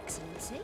Excellency.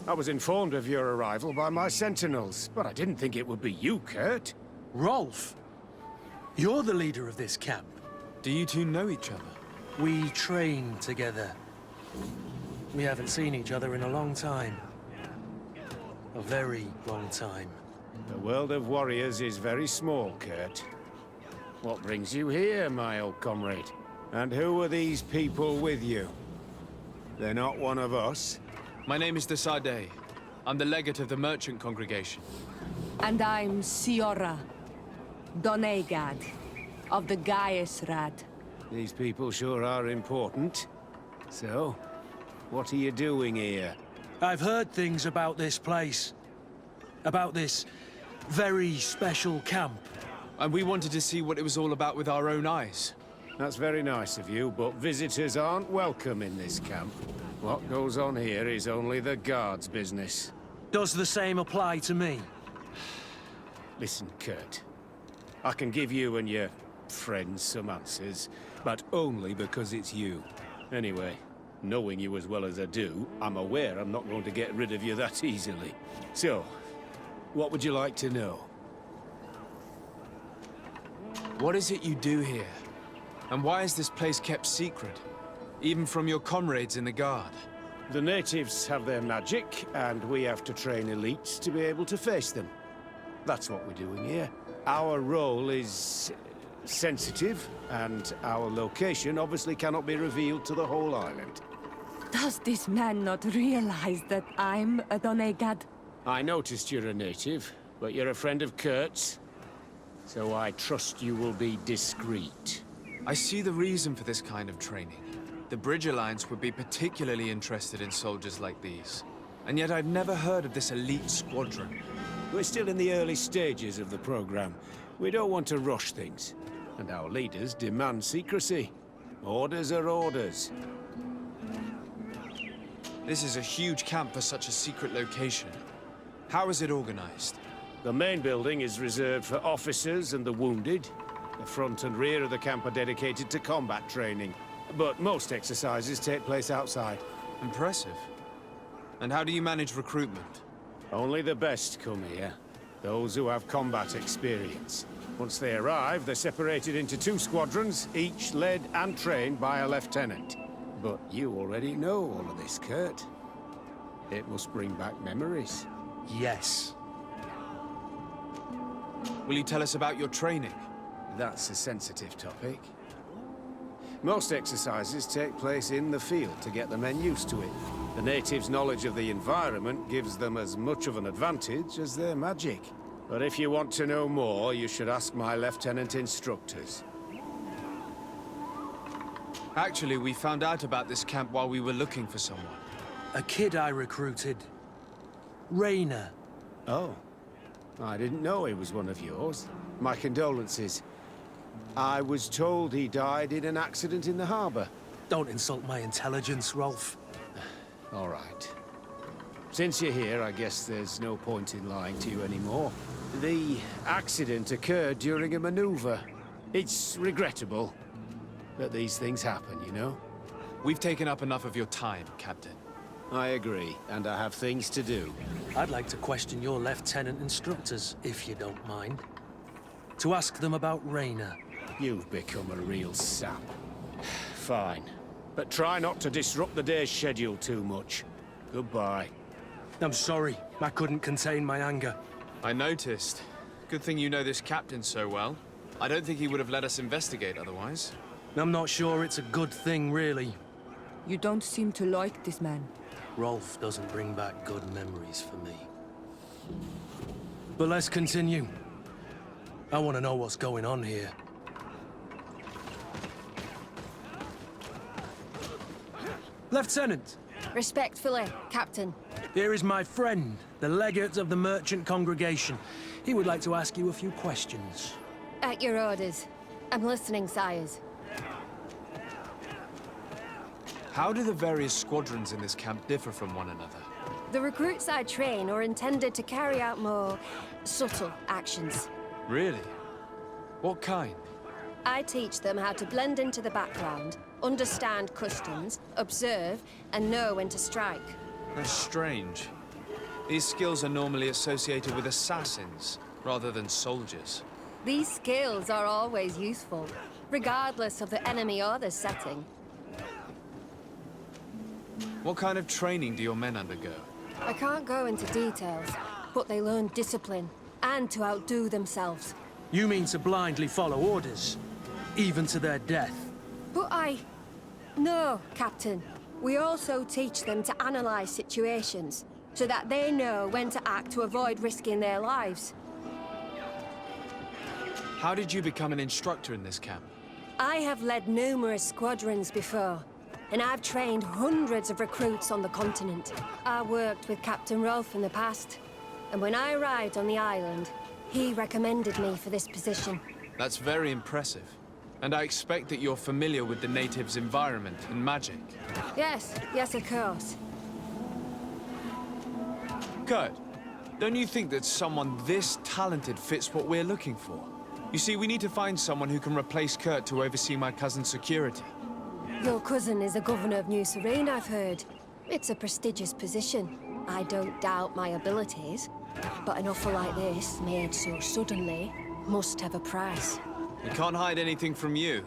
I was informed of your arrival by my sentinels, but I didn't think it would be you, Kurt. Rolf, you're the leader of this camp. Do you two know each other? We train together. We haven't seen each other in a long time. A very long time. The world of warriors is very small, Kurt. What brings you here, my old comrade? And who are these people with you? They're not one of us? My name is Desade. I'm the legate of the merchant congregation. And I'm Siora, Donegad, of the Gaesrad. These people sure are important. So, what are you doing here? I've heard things about this place. About this very special camp. And we wanted to see what it was all about with our own eyes. That's very nice of you, but visitors aren't welcome in this camp. What goes on here is only the guards' business. Does the same apply to me? Listen, Kurt. I can give you and your friends some answers, but only because it's you. Anyway, knowing you as well as I do, I'm aware I'm not going to get rid of you that easily. So, what would you like to know? What is it you do here? And why is this place kept secret? Even from your comrades in the guard? The natives have their magic, and we have to train elites to be able to face them. That's what we're doing here. Our role is sensitive, and our location obviously cannot be revealed to the whole island. Does this man not realize that I'm a Donegad? I noticed you're a native, but you're a friend of Kurt's, so I trust you will be discreet. I see the reason for this kind of training. The Bridge Alliance would be particularly interested in soldiers like these. And yet I'd never heard of this elite squadron. We're still in the early stages of the program. We don't want to rush things. And our leaders demand secrecy. Orders are orders. This is a huge camp for such a secret location. How is it organized? The main building is reserved for officers and the wounded. The front and rear of the camp are dedicated to combat training. But most exercises take place outside. Impressive. And how do you manage recruitment? Only the best come here. Those who have combat experience. Once they arrive, they're separated into 2 squadrons, each led and trained by a lieutenant. But you already know all of this, Kurt. It must bring back memories. Yes. Will you tell us about your training? That's a sensitive topic. Most exercises take place in the field to get the men used to it. The natives' knowledge of the environment gives them as much of an advantage as their magic. But if you want to know more, you should ask my lieutenant instructors. Actually, we found out about this camp while we were looking for someone. A kid I recruited. Rainer. Oh. I didn't know he was one of yours. My condolences. I was told he died in an accident in the harbor. Don't insult my intelligence, Rolf. All right. Since you're here, I guess there's no point in lying to you anymore. The accident occurred during a maneuver. It's regrettable that these things happen, you know? We've taken up enough of your time, Captain. I agree, and I have things to do. I'd like to question your lieutenant instructors, if you don't mind. To ask them about Rainer. You've become a real sap. Fine. But try not to disrupt the day's schedule too much. Goodbye. I'm sorry. I couldn't contain my anger. I noticed. Good thing you know this captain so well. I don't think he would have let us investigate otherwise. I'm not sure it's a good thing, really. You don't seem to like this man. Rolf doesn't bring back good memories for me. But let's continue. I want to know what's going on here. Lieutenant! Respectfully, Captain. Here is my friend, the legate of the merchant congregation. He would like to ask you a few questions. At your orders. I'm listening, sires. How do the various squadrons in this camp differ from one another? The recruits I train are intended to carry out more subtle actions. Really? What kind? I teach them how to blend into the background, understand customs, observe, and know when to strike. That's strange. These skills are normally associated with assassins, rather than soldiers. These skills are always useful, regardless of the enemy or the setting. What kind of training do your men undergo? I can't go into details, but they learn discipline, and to outdo themselves. You mean to blindly follow orders, even to their death? But No, Captain. We also teach them to analyze situations, so that they know when to act to avoid risking their lives. How did you become an instructor in this camp? I have led numerous squadrons before, and I've trained hundreds of recruits on the continent. I worked with Captain Rolf in the past, and when I arrived on the island, he recommended me for this position. That's very impressive. And I expect that you're familiar with the natives' environment and magic. Yes, of course. Kurt, don't you think that someone this talented fits what we're looking for? You see, we need to find someone who can replace Kurt to oversee my cousin's security. Your cousin is a governor of New Serene, I've heard. It's a prestigious position. I don't doubt my abilities, but an offer like this, made so suddenly, must have a price. We can't hide anything from you.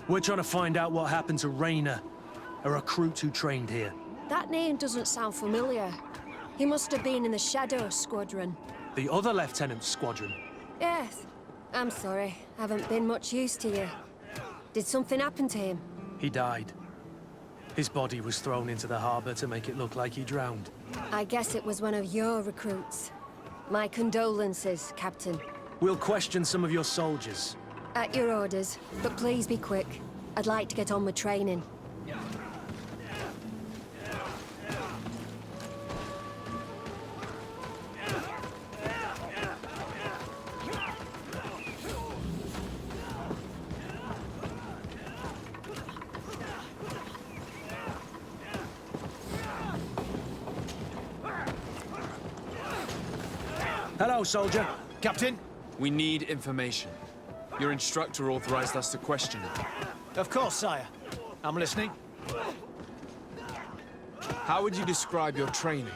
We're trying to find out what happened to Rainer, a recruit who trained here. That name doesn't sound familiar. He must have been in the Shadow Squadron. The other lieutenant's squadron. Yes. I'm sorry. Haven't been much use to you. Did something happen to him? He died. His body was thrown into the harbor to make it look like he drowned. I guess it was one of your recruits. My condolences, Captain. We'll question some of your soldiers. At your orders, but please be quick. I'd like to get on with training. Hello, soldier. Captain? We need information. Your instructor authorized us to question it. Of course, sire. I'm listening. How would you describe your training?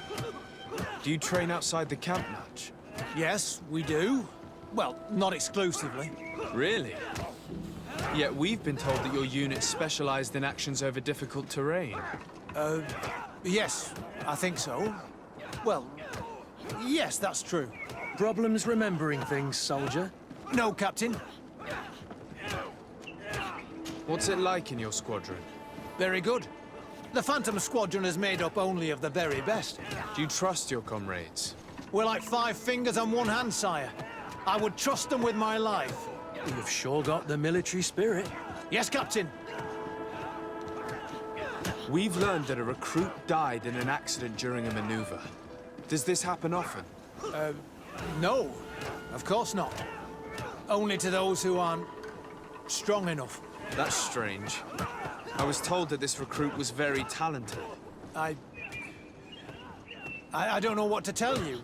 Do you train outside the camp much? Yes, we do. Well, not exclusively. Really? Yet we've been told that your unit specialized in actions over difficult terrain. Yes, I think so. Well, yes, that's true. Problems remembering things, soldier? No, Captain. What's it like in your squadron? Very good. The Phantom Squadron is made up only of the very best. Do you trust your comrades? We're like 5 fingers on one hand, sire. I would trust them with my life. You've sure got the military spirit. Yes, Captain. We've learned that a recruit died in an accident during a maneuver. Does this happen often? No, of course not. Only to those who aren't strong enough. That's strange. I was told that this recruit was very talented. I don't know what to tell you.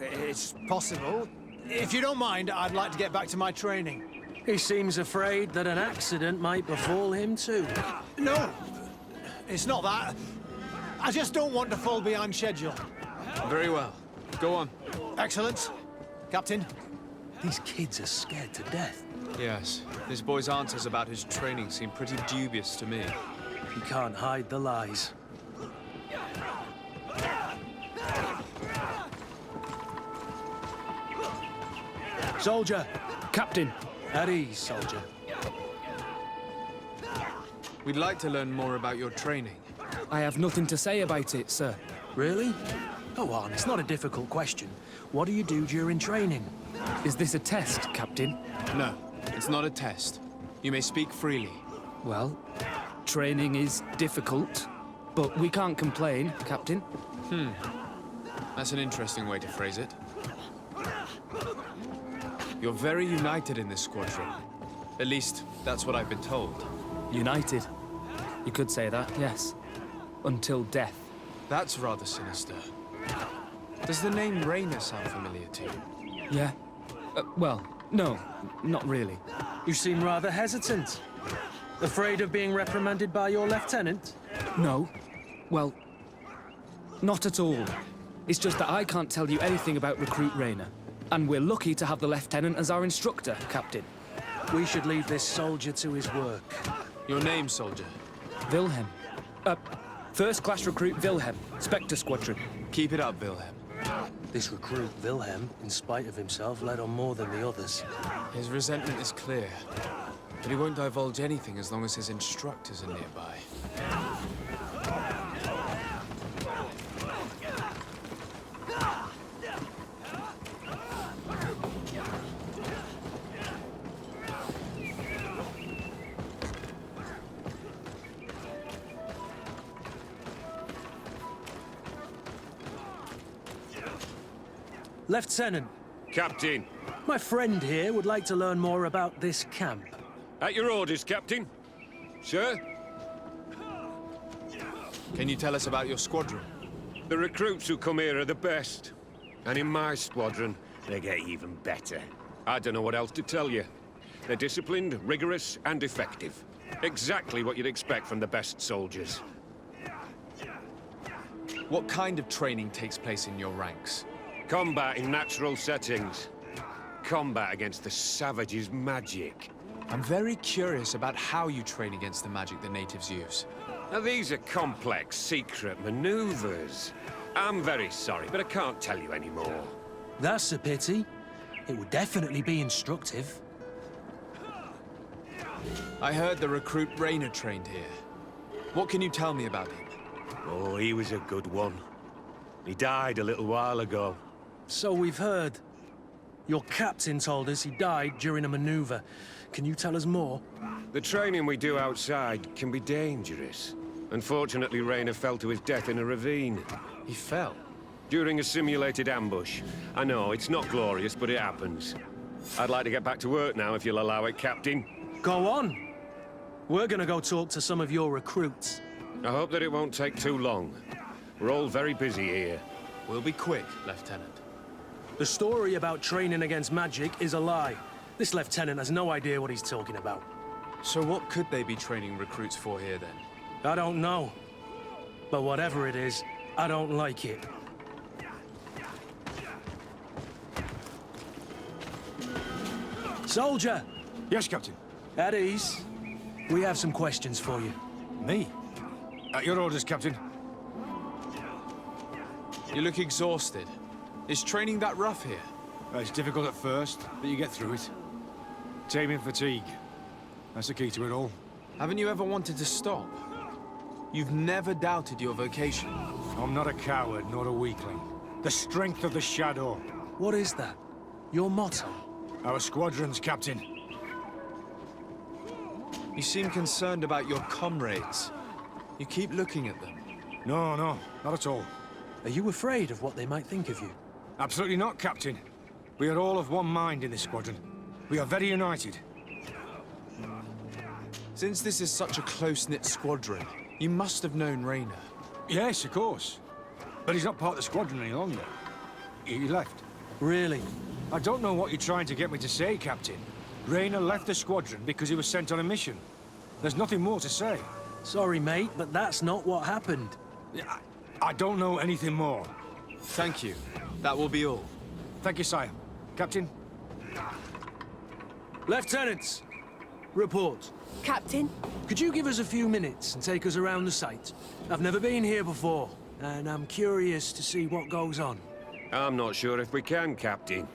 It's possible. If you don't mind, I'd like to get back to my training. He seems afraid that an accident might befall him too. No, it's not that. I just don't want to fall behind schedule. Very well. Go on. Excellent. Captain. These kids are scared to death. Yes. This boy's answers about his training seem pretty dubious to me. He can't hide the lies. Soldier! Captain! At ease, soldier. We'd like to learn more about your training. I have nothing to say about it, sir. Really? Go on, it's not a difficult question. What do you do during training? Is this a test, Captain? No, it's not a test. You may speak freely. Well, training is difficult, but we can't complain, Captain. That's an interesting way to phrase it. You're very united in this squadron. At least, that's what I've been told. United. You could say that, yes. Until death. That's rather sinister. Does the name Rainer sound familiar to you? Yeah? Well, no, not really. You seem rather hesitant. Afraid of being reprimanded by your lieutenant? No. Well, not at all. It's just that I can't tell you anything about Recruit Rainer. And we're lucky to have the Lieutenant as our instructor, Captain. We should leave this soldier to his work. Your name, soldier? Wilhelm. First-class recruit Wilhelm, Spectre Squadron. Keep it up, Wilhelm. This recruit, Wilhelm, in spite of himself, led on more than the others. His resentment is clear, but he won't divulge anything as long as his instructors are nearby. Lieutenant, Captain. my friend here would like to learn more about this camp. At your orders, Captain. Sir? Can you tell us about your squadron? The recruits who come here are the best. And in my squadron, they get even better. I don't know what else to tell you. They're disciplined, rigorous, and effective. Exactly what you'd expect from the best soldiers. What kind of training takes place in your ranks? Combat in natural settings. Combat against the savages' magic. I'm very curious about how you train against the magic the natives use. Now, these are complex, secret maneuvers. I'm very sorry, but I can't tell you anymore. That's a pity. It would definitely be instructive. I heard the recruit Rainer trained here. What can you tell me about him? Oh, he was a good one. He died a little while ago. So we've heard. Your captain told us he died during a maneuver. Can you tell us more? The training we do outside can be dangerous. Unfortunately, Rainer fell to his death in a ravine. He fell. During a simulated ambush. I know, it's not glorious, but it happens. I'd like to get back to work now, if you'll allow it, Captain. Go on. We're gonna go talk to some of your recruits. I hope that it won't take too long. We're all very busy here. We'll be quick, Lieutenant. The story about training against magic is a lie. This lieutenant has no idea what he's talking about. So what could they be training recruits for here, then? I don't know. But whatever it is, I don't like it. Soldier! Yes, Captain. At ease. We have some questions for you. Me? At your orders, Captain. You look exhausted. Is training that rough here? It's difficult at first, but you get through it. Taming fatigue. That's the key to it all. Haven't you ever wanted to stop? You've never doubted your vocation. I'm not a coward, nor a weakling. The strength of the Shadow. What is that? Your motto? Our squadrons, Captain. You seem concerned about your comrades. You keep looking at them. No, not at all. Are you afraid of what they might think of you? Absolutely not, Captain. We are all of one mind in this squadron. We are very united. Since this is such a close-knit squadron, you must have known Raynor. Yes, of course. But he's not part of the squadron any longer. He left. Really? I don't know what you're trying to get me to say, Captain. Raynor left the squadron because he was sent on a mission. There's nothing more to say. Sorry, mate, but that's not what happened. I don't know anything more. Thank you. That will be all. Thank you, sire. Captain? Lieutenants! Report. Captain? Could you give us a few minutes and take us around the site? I've never been here before, and I'm curious to see what goes on. I'm not sure if we can, Captain.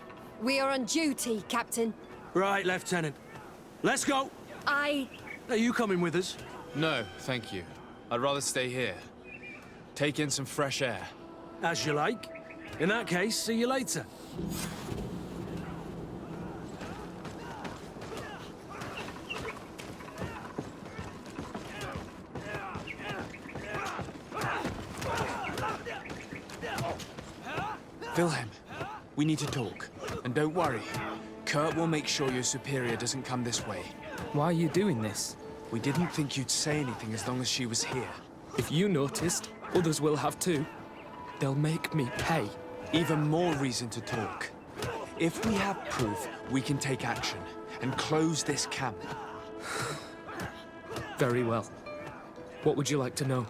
We are on duty, Captain. Right, Lieutenant. Let's go! I... Are you coming with us? No, thank you. I'd rather stay here. Take in some fresh air. As you like. In that case, see you later. Wilhelm, we need to talk. And don't worry. Kurt will make sure your superior doesn't come this way. Why are you doing this? We didn't think you'd say anything as long as she was here. If you noticed, others will have too. They'll make me pay. Even more reason to talk. If we have proof, we can take action and close this camp. Very well. What would you like to know?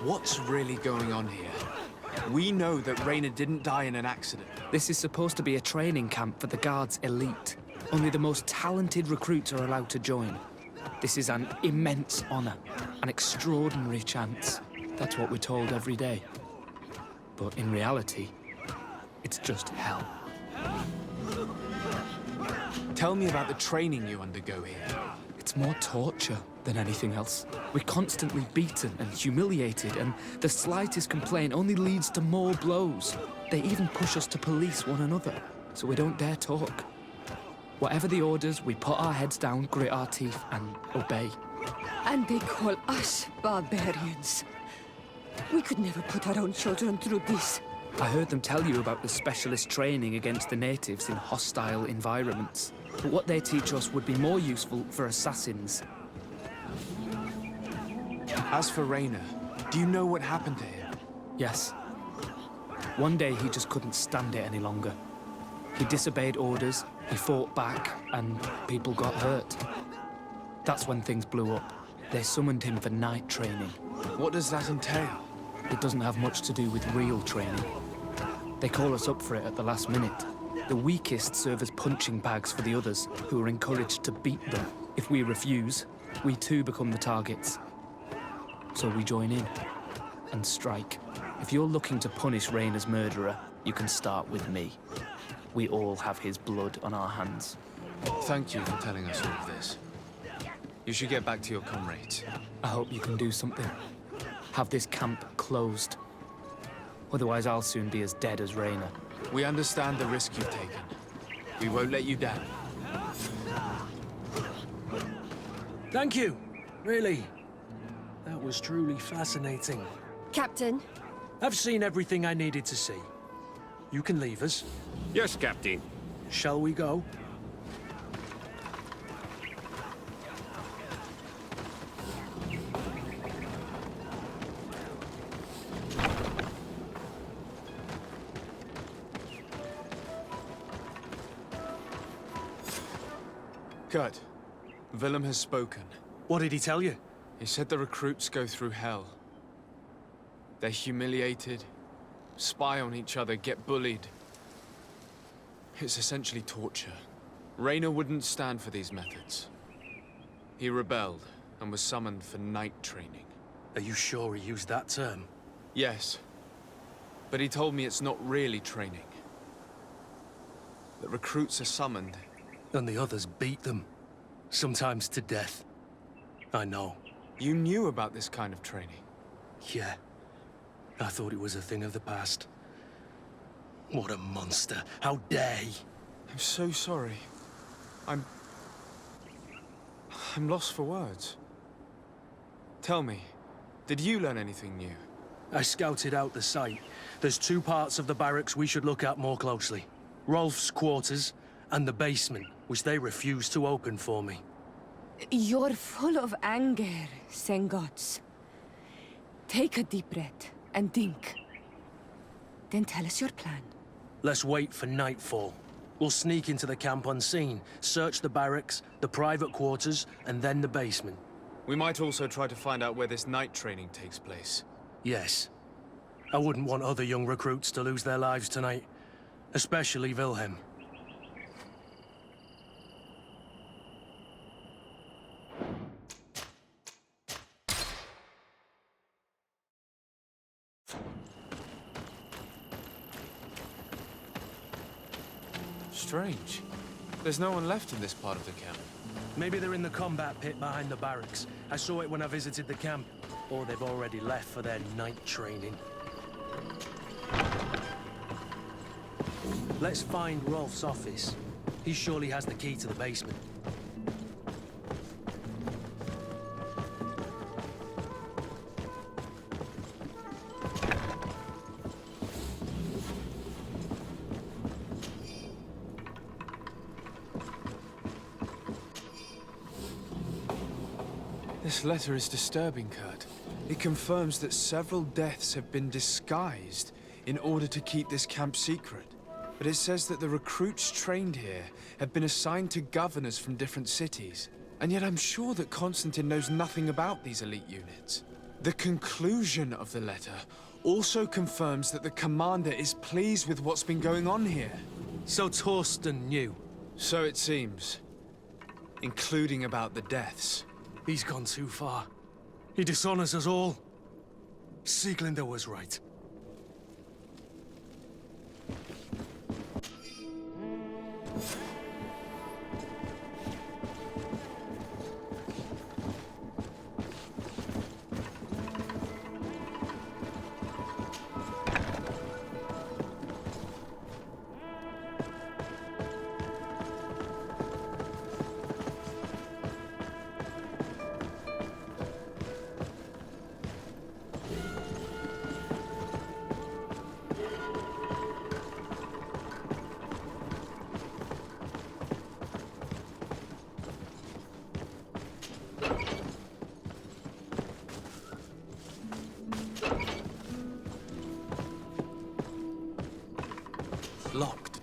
What's really going on here? We know that Raynor didn't die in an accident. This is supposed to be a training camp for the Guard's elite. Only the most talented recruits are allowed to join. This is an immense honor, an extraordinary chance. That's what we're told every day. But in reality, it's just hell. Tell me about the training you undergo here. It's more torture than anything else. We're constantly beaten and humiliated, and the slightest complaint only leads to more blows. They even push us to police one another, so we don't dare talk. Whatever the orders, we put our heads down, grit our teeth, and obey. And they call us barbarians. We could never put our own children through this. I heard them tell you about the specialist training against the natives in hostile environments. But what they teach us would be more useful for assassins. As for Raynor, do you know what happened to him? Yes. One day he just couldn't stand it any longer. He disobeyed orders, he fought back, and people got hurt. That's when things blew up. They summoned him for night training. What does that entail? It doesn't have much to do with real training. They call us up for it at the last minute. The weakest serve as punching bags for the others, who are encouraged to beat them. If we refuse, we too become the targets. So we join in and strike. If you're looking to punish Raynor's murderer, you can start with me. We all have his blood on our hands. Thank you for telling us all of this. You should get back to your comrades. I hope you can do something. Have this camp closed. Otherwise, I'll soon be as dead as Raynor. We understand the risk you've taken. We won't let you down. Thank you. Really. That was truly fascinating. Captain? I've seen everything I needed to see. You can leave us. Yes, Captain. Shall we go? Kurt, Willem has spoken. What did he tell you? He said the recruits go through hell. They're humiliated, spy on each other, get bullied. It's essentially torture. Raynor wouldn't stand for these methods. He rebelled and was summoned for night training. Are you sure he used that term? Yes, but he told me it's not really training. The recruits are summoned. And the others beat them. Sometimes to death. I know. You knew about this kind of training? Yeah. I thought it was a thing of the past. What a monster. How dare he? I'm so sorry. I'm lost for words. Tell me, did you learn anything new? I scouted out the site. There's 2 parts of the barracks we should look at more closely. Rolf's quarters and the basement, which they refused to open for me. You're full of anger, Sengots. Take a deep breath and think. Then tell us your plan. Let's wait for nightfall. We'll sneak into the camp unseen, search the barracks, the private quarters, and then the basement. We might also try to find out where this night training takes place. Yes. I wouldn't want other young recruits to lose their lives tonight. Especially Wilhelm. Strange. There's no one left in this part of the camp. Maybe they're in the combat pit behind the barracks. I saw it when I visited the camp. Or they've already left for their night training. Let's find Rolf's office. He surely has the key to the basement. This letter is disturbing, Kurt. It confirms that several deaths have been disguised in order to keep this camp secret. But it says that the recruits trained here have been assigned to governors from different cities. And yet I'm sure that Constantine knows nothing about these elite units. The conclusion of the letter also confirms that the commander is pleased with what's been going on here. So Torsten knew. So it seems. Including about the deaths. He's gone too far. He dishonors us all. Sieglinde was right. Locked.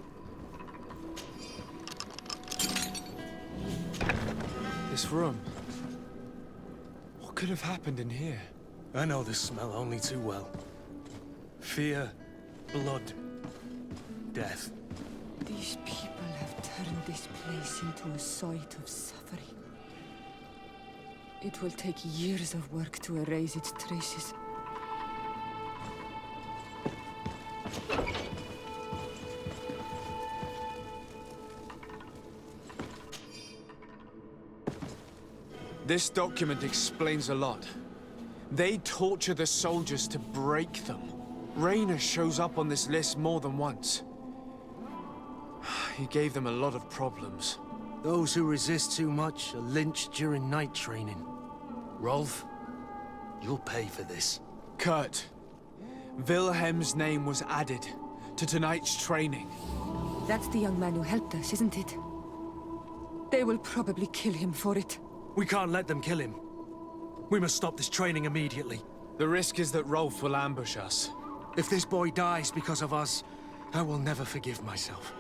This room. What could have happened in here? I know this smell only too well. Fear, blood, death. These people have turned this place into a site of suffering. It will take years of work to erase its traces. This document explains a lot. They torture the soldiers to break them. Raynor shows up on this list more than once. He gave them a lot of problems. Those who resist too much are lynched during night training. Rolf, you'll pay for this. Kurt, Wilhelm's name was added to tonight's training. That's the young man who helped us, isn't it? They will probably kill him for it. We can't let them kill him. We must stop this training immediately. The risk is that Rolf will ambush us. If this boy dies because of us, I will never forgive myself.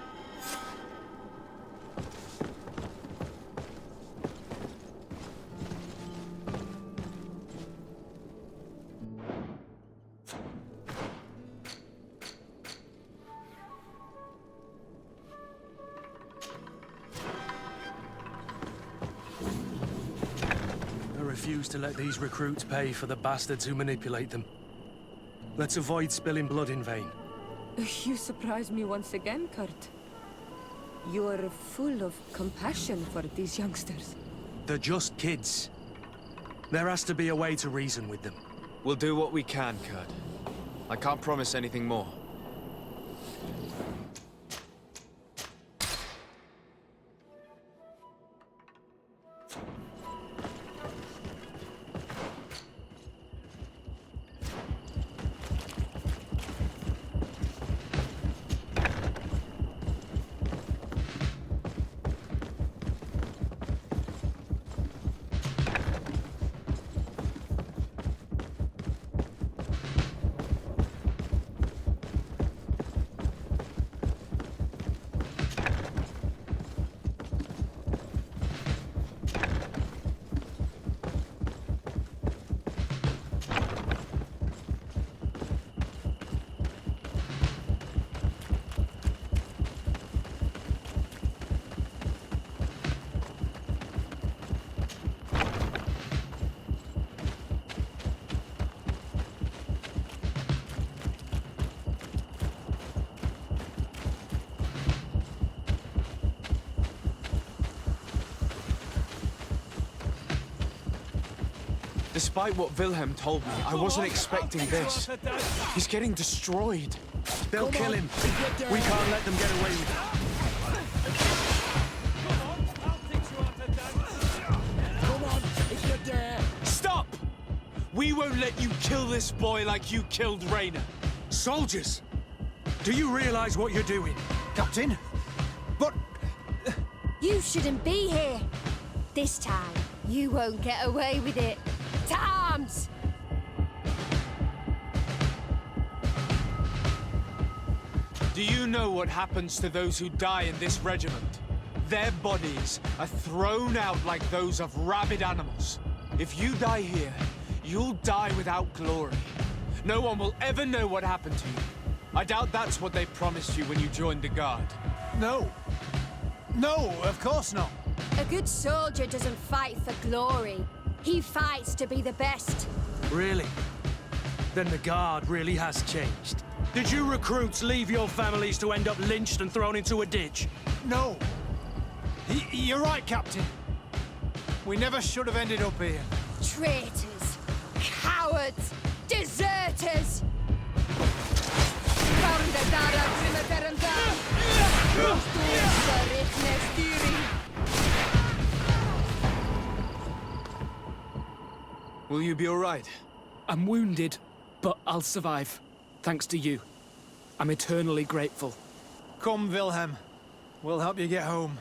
refuse to let these recruits pay for the bastards who manipulate them. Let's avoid spilling blood in vain. You surprise me once again, Kurt. You're full of compassion for these youngsters. They're just kids. There has to be a way to reason with them. We'll do what we can, Kurt. I can't promise anything more. Despite what Wilhelm told me, I wasn't expecting this. He's getting destroyed. They'll kill him. We can't let them get away with it. Stop! We won't let you kill this boy like you killed Rainer. Soldiers! Do you realize what you're doing? Captain? But... You shouldn't be here. This time, you won't get away with it. To arms! Do you know what happens to those who die in this regiment? Their bodies are thrown out like those of rabid animals. If you die here, you'll die without glory. No one will ever know what happened to you. I doubt that's what they promised you when you joined the Guard. no. No, of course not. A good soldier doesn't fight for glory. He fights to be the best. Really? Then the Guard really has changed. Did you recruits leave your families to end up lynched and thrown into a ditch? No. You're right, Captain. We never should have ended up here. Traitors! Cowards! Deserters! Will you be all right? I'm wounded, but I'll survive. Thanks to you. I'm eternally grateful. Come, Wilhelm. We'll help you get home.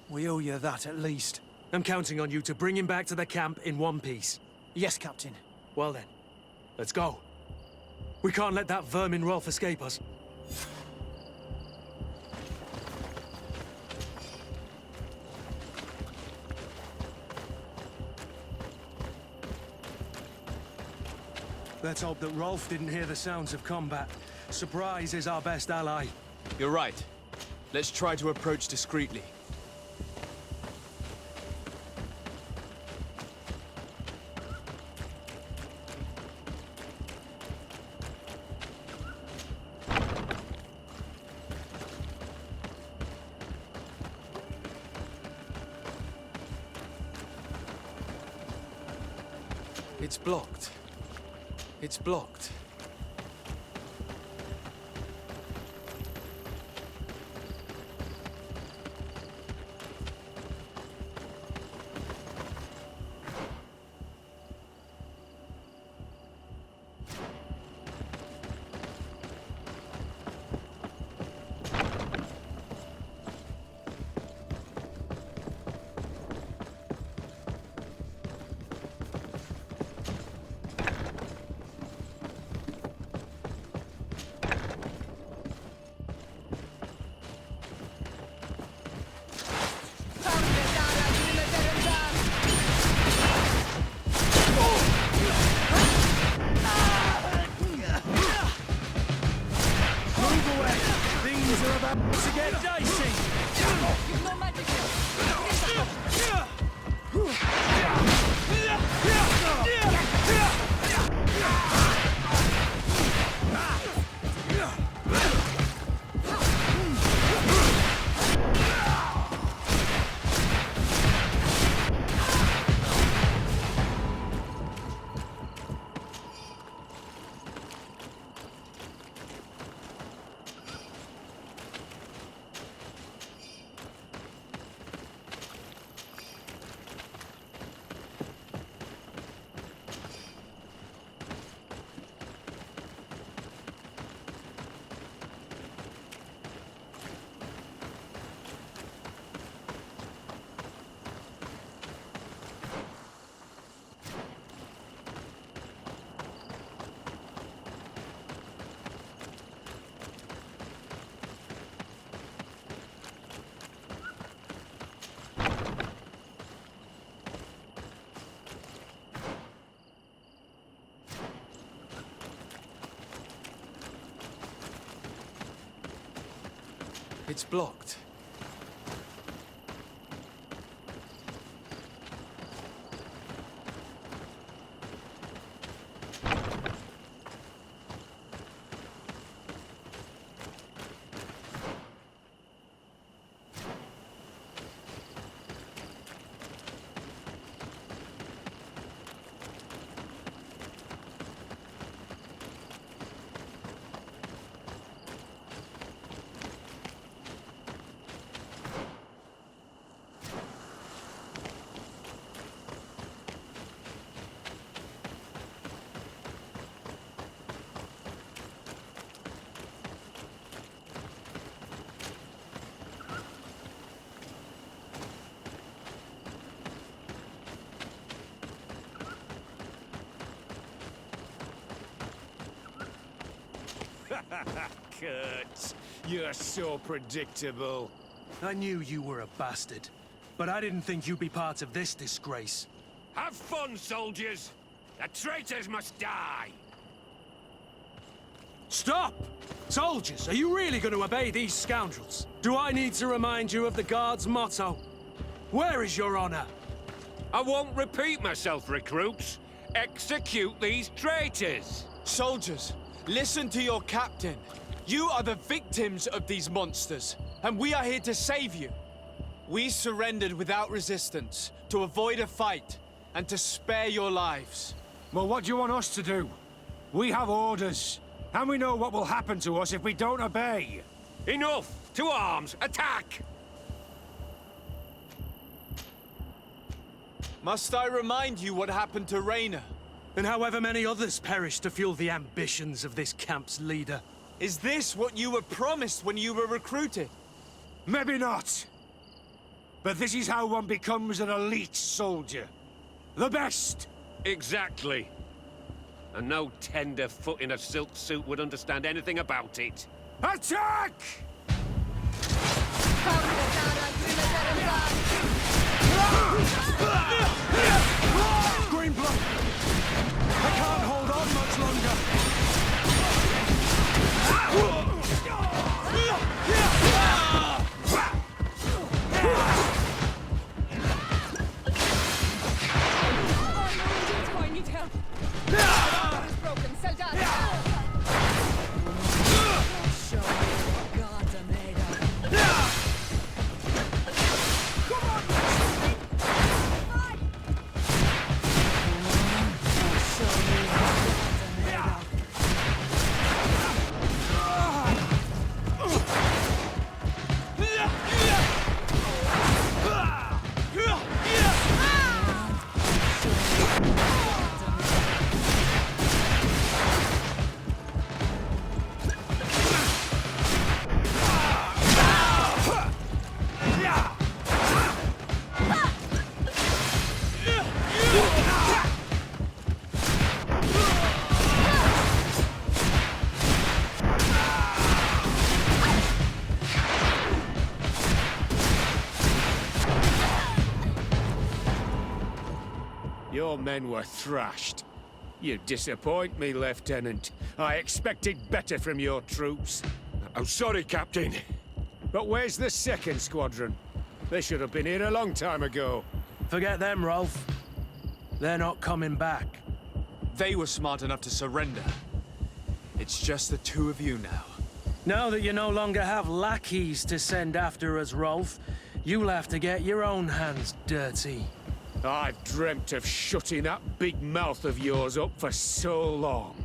We owe you that, at least. I'm counting on you to bring him back to the camp in one piece. Yes, Captain. Well then, let's go. We can't let that vermin Rolf escape us. Let's hope that Rolf didn't hear the sounds of combat. Surprise is our best ally. You're right. Let's try to approach discreetly. It's blocked. It's blocked. It's blocked. Kurt, you're so predictable. I knew you were a bastard, but I didn't think you'd be part of this disgrace. Have fun, soldiers! The traitors must die! Stop! Soldiers, are you really going to obey these scoundrels? Do I need to remind you of the Guard's motto? Where is your honor? I won't repeat myself, recruits. Execute these traitors! Soldiers, listen to your captain. You are the victims of these monsters, and we are here to save you. We surrendered without resistance, to avoid a fight, and to spare your lives. Well, what do you want us to do? We have orders, and we know what will happen to us if we don't obey. Enough! To arms! Attack! Must I remind you what happened to Raina? And however many others perished to fuel the ambitions of this camp's leader. Is this what you were promised when you were recruited? Maybe not. But this is how one becomes an elite soldier. The best! Exactly. And no tenderfoot in a silk suit would understand anything about it. Attack! Green blood! I can't hold on much longer! I need help. It's broken. Soldat. Show me what gods are made of. Come on! I'll show you what gods are made of. Your men were thrashed. You disappoint me, Lieutenant. I expected better from your troops. I'm sorry, Captain. But where's the second squadron? They should have been here a long time ago. Forget them, Rolf. They're not coming back. They were smart enough to surrender. It's just the two of you now. Now that you no longer have lackeys to send after us, Rolf, you'll have to get your own hands dirty. I've dreamt of shutting that big mouth of yours up for so long.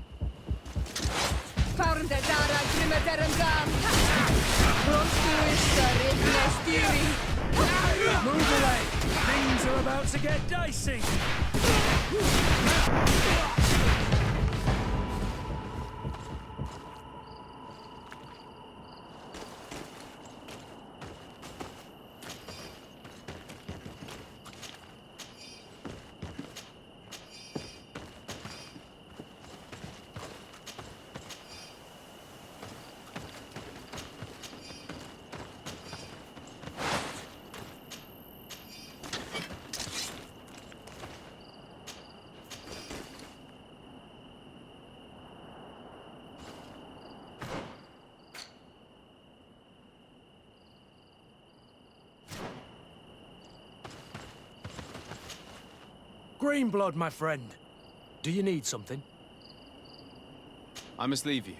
Move away! Things are about to get dicey! Greenblood, my friend. Do you need something? I must leave you.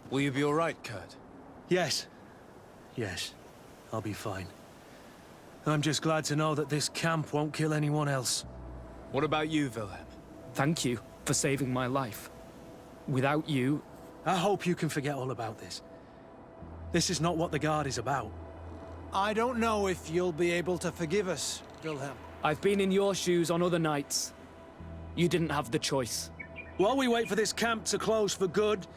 Will you be all right, Kurt? Yes. Yes. I'll be fine. I'm just glad to know that this camp won't kill anyone else. What about you, Wilhelm? Thank you for saving my life. Without you... I hope you can forget all about this. This is not what the Guard is about. I don't know if you'll be able to forgive us, Wilhelm. I've been in your shoes on other nights. You didn't have the choice. While we wait for this camp to close for good,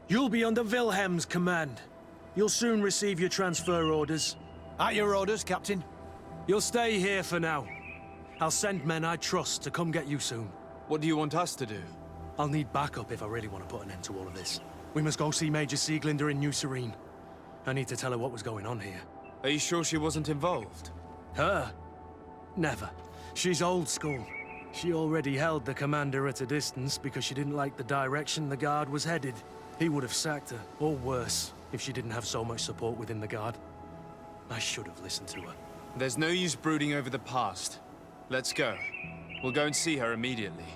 you'll be under Wilhelm's command. You'll soon receive your transfer orders. At your orders, Captain. You'll stay here for now. I'll send men I trust to come get you soon. What do you want us to do? I'll need backup if I really want to put an end to all of this. We must go see Major Sieglinder in New Serene. I need to tell her what was going on here. Are you sure she wasn't involved? Her? Never. She's old school. She already held the commander at a distance because she didn't like the direction the Guard was headed. He would have sacked her, or worse, if she didn't have so much support within the Guard. I should have listened to her. There's no use brooding over the past. Let's go. We'll go and see her immediately.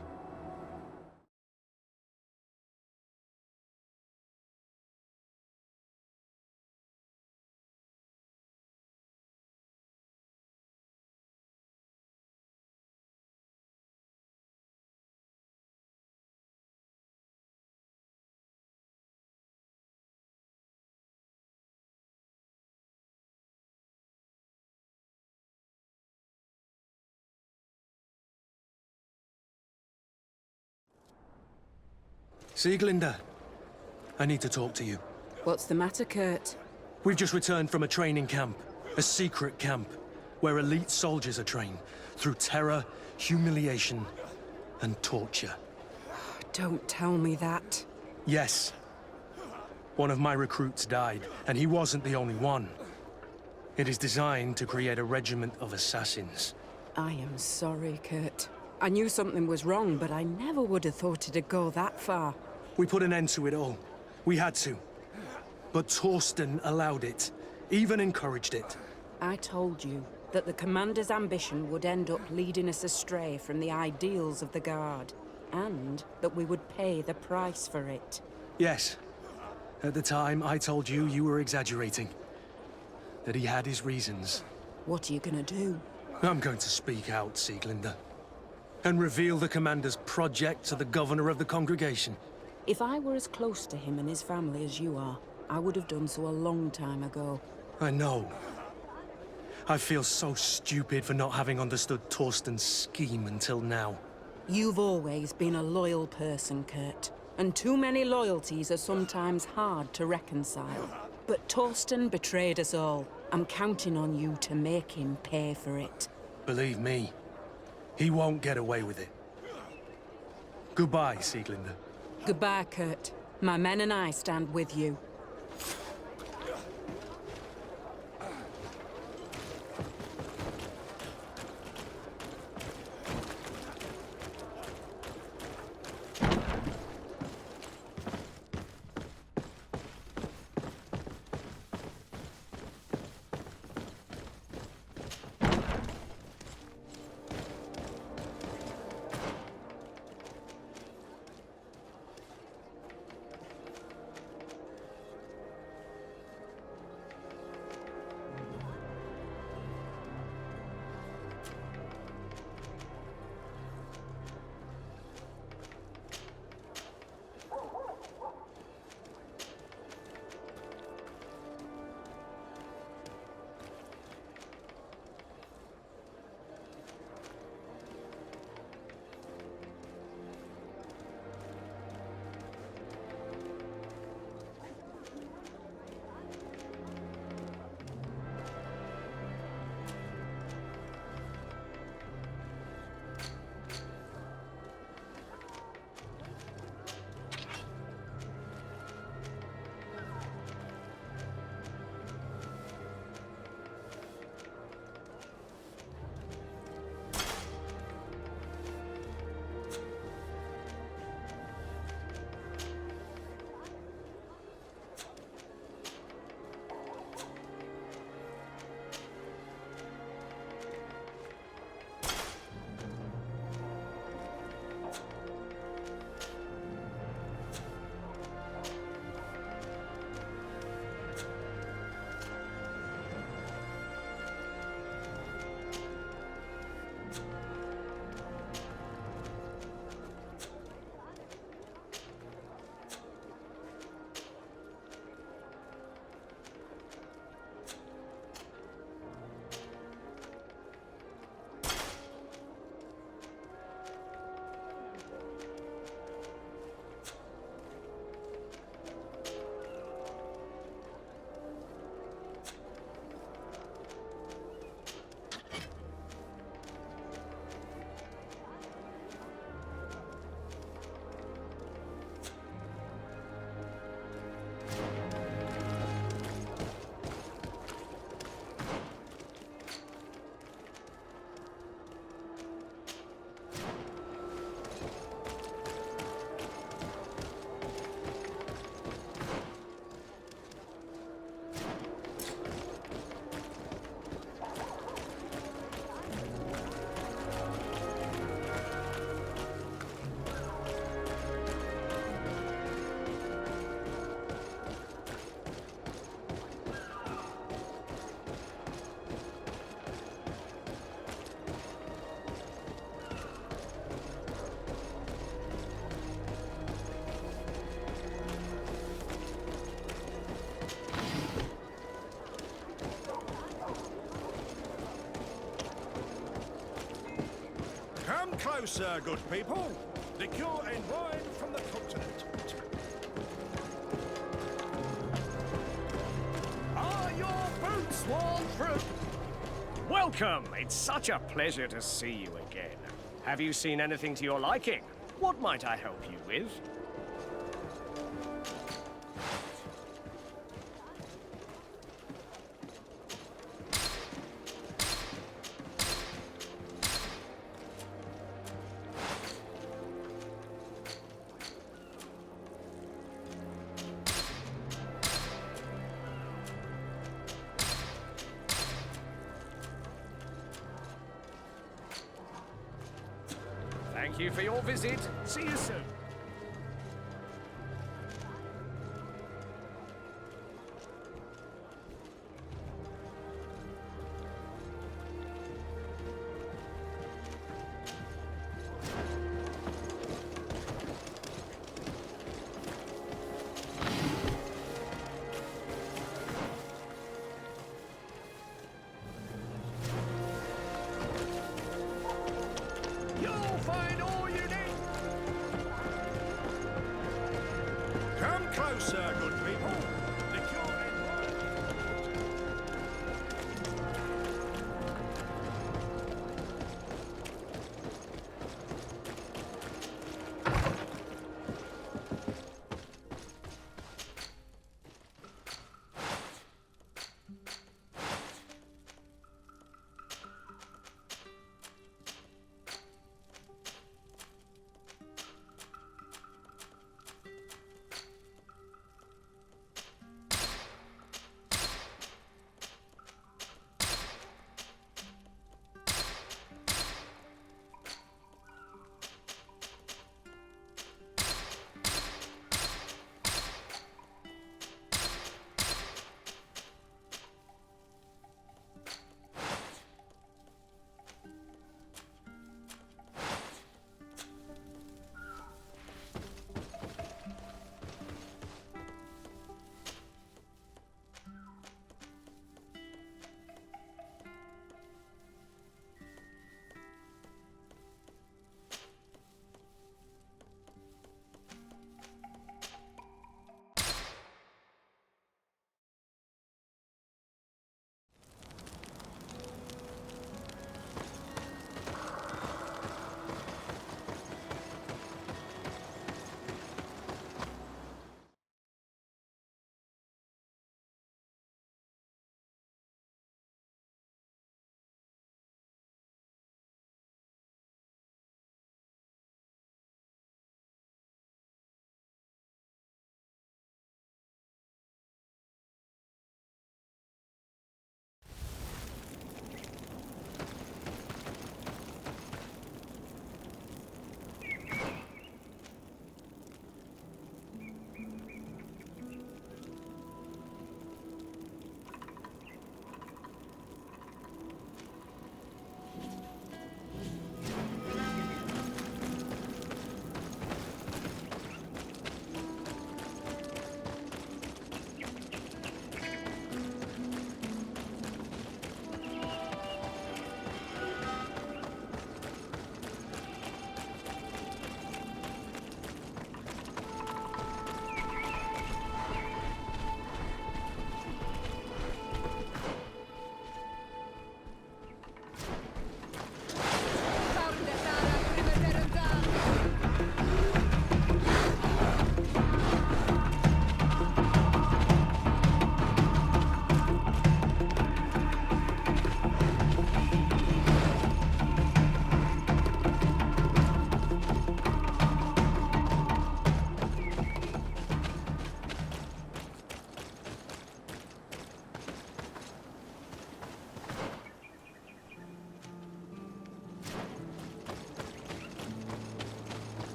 Sieglinder, I need to talk to you. What's the matter, Kurt? We've just returned from a training camp. A secret camp. Where elite soldiers are trained. Through terror, humiliation, and torture. Don't tell me that. Yes. One of my recruits died, and he wasn't the only one. It is designed to create a regiment of assassins. I am sorry, Kurt. I knew something was wrong, but I never would have thought it'd go that far. We put an end to it all. We had to. But Torsten allowed it. Even encouraged it. I told you that the Commander's ambition would end up leading us astray from the ideals of the Guard, and that we would pay the price for it. Yes. At the time, I told you you were exaggerating. That he had his reasons. What are you gonna do? I'm going to speak out, Sieglinder. And reveal the Commander's project to the Governor of the congregation. If I were as close to him and his family as you are, I would have done so a long time ago. I know. I feel so stupid for not having understood Torsten's scheme until now. You've always been a loyal person, Kurt. And too many loyalties are sometimes hard to reconcile. But Torsten betrayed us all. I'm counting on you to make him pay for it. Believe me, he won't get away with it. Goodbye, Sieglinder. Goodbye, Kurt. My men and I stand with you. closer, good people. Liqueur and wine from the continent. Are your boots worn through? Welcome! It's such a pleasure to see you again. Have you seen anything to your liking? What might I help you with? Thank you for your visit. See you soon. You'll find all you need. Come closer, good people. Liqueur and wine.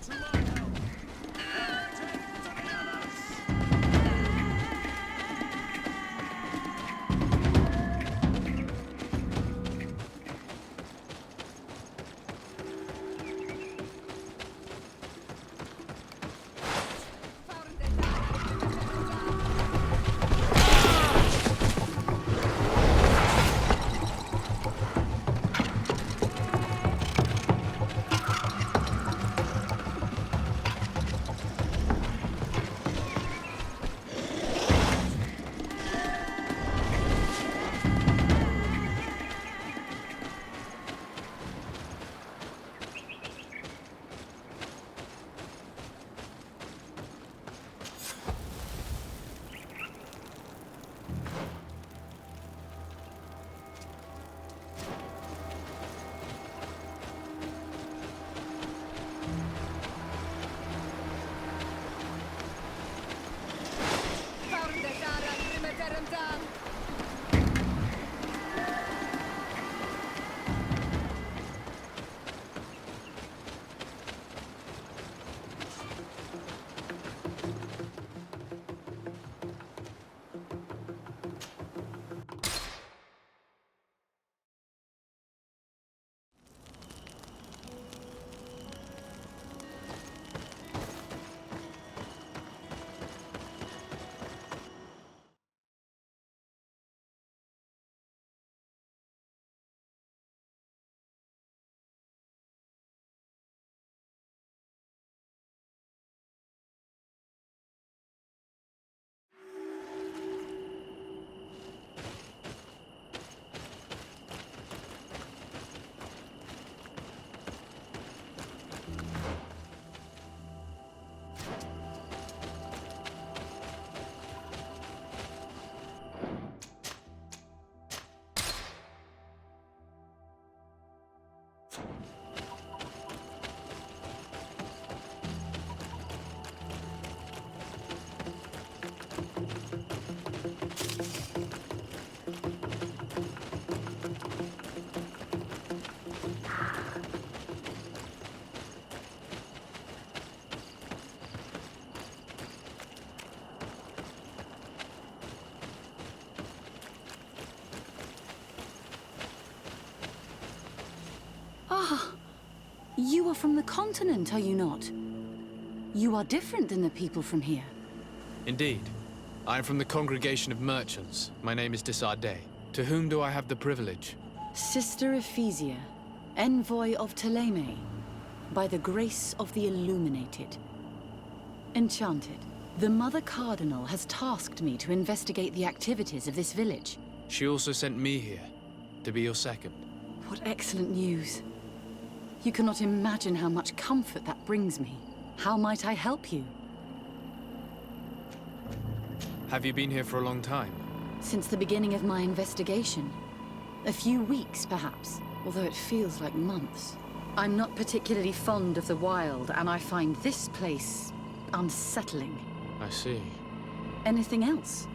To my You are from the continent, are you not? You are different than the people from here. Indeed. I am from the Congregation of Merchants. My name is Disarday. To whom do I have the privilege? Sister Ephesia, envoy of Ptolemy, by the grace of the Illuminated. Enchanted. The Mother Cardinal has tasked me to investigate the activities of this village. She also sent me here, to be your second. What excellent news. You cannot imagine how much comfort that brings me. How might I help you? Have you been here for a long time? Since the beginning of my investigation. A few weeks, perhaps, although it feels like months. I'm not particularly fond of the wild, and I find this place unsettling. I see. Anything else?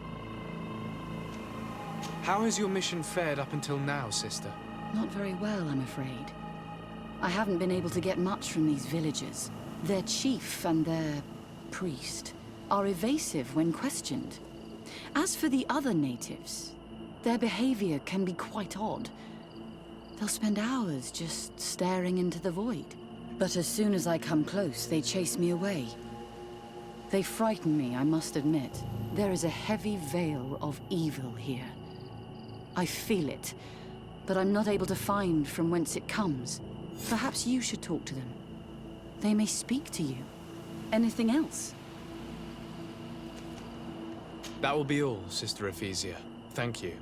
How has your mission fared up until now, sister? Not very well, I'm afraid. I haven't been able to get much from these villagers. Their chief and their priest are evasive when questioned. As for the other natives, their behavior can be quite odd. They'll spend hours just staring into the void. But as soon as I come close, they chase me away. They frighten me, I must admit. There is a heavy veil of evil here. I feel it, but I'm not able to find from whence it comes. Perhaps you should talk to them. They may speak to you. Anything else? That will be all, Sister Ephesia. Thank you.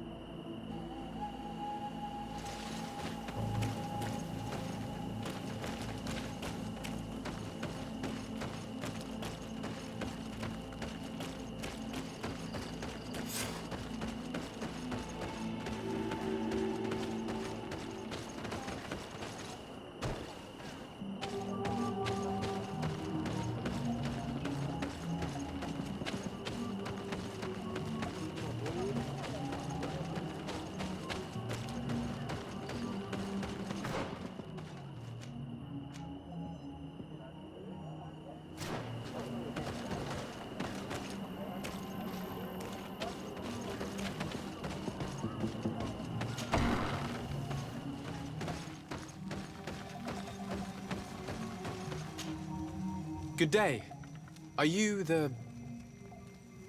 Good day. Are you the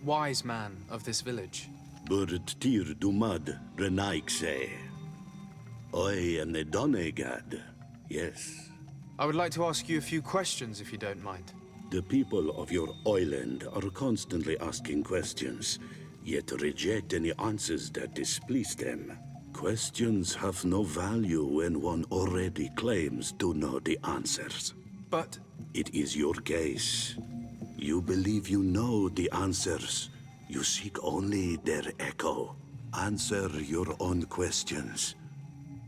wise man of this village? Burt tir dumad renaikse. I am the Donegad. Yes. I would like to ask you a few questions, if you don't mind. The people of your island are constantly asking questions, yet reject any answers that displease them. Questions have no value when one already claims to know the answers. But it is your case. You believe you know the answers. You seek only their echo. Answer your own questions.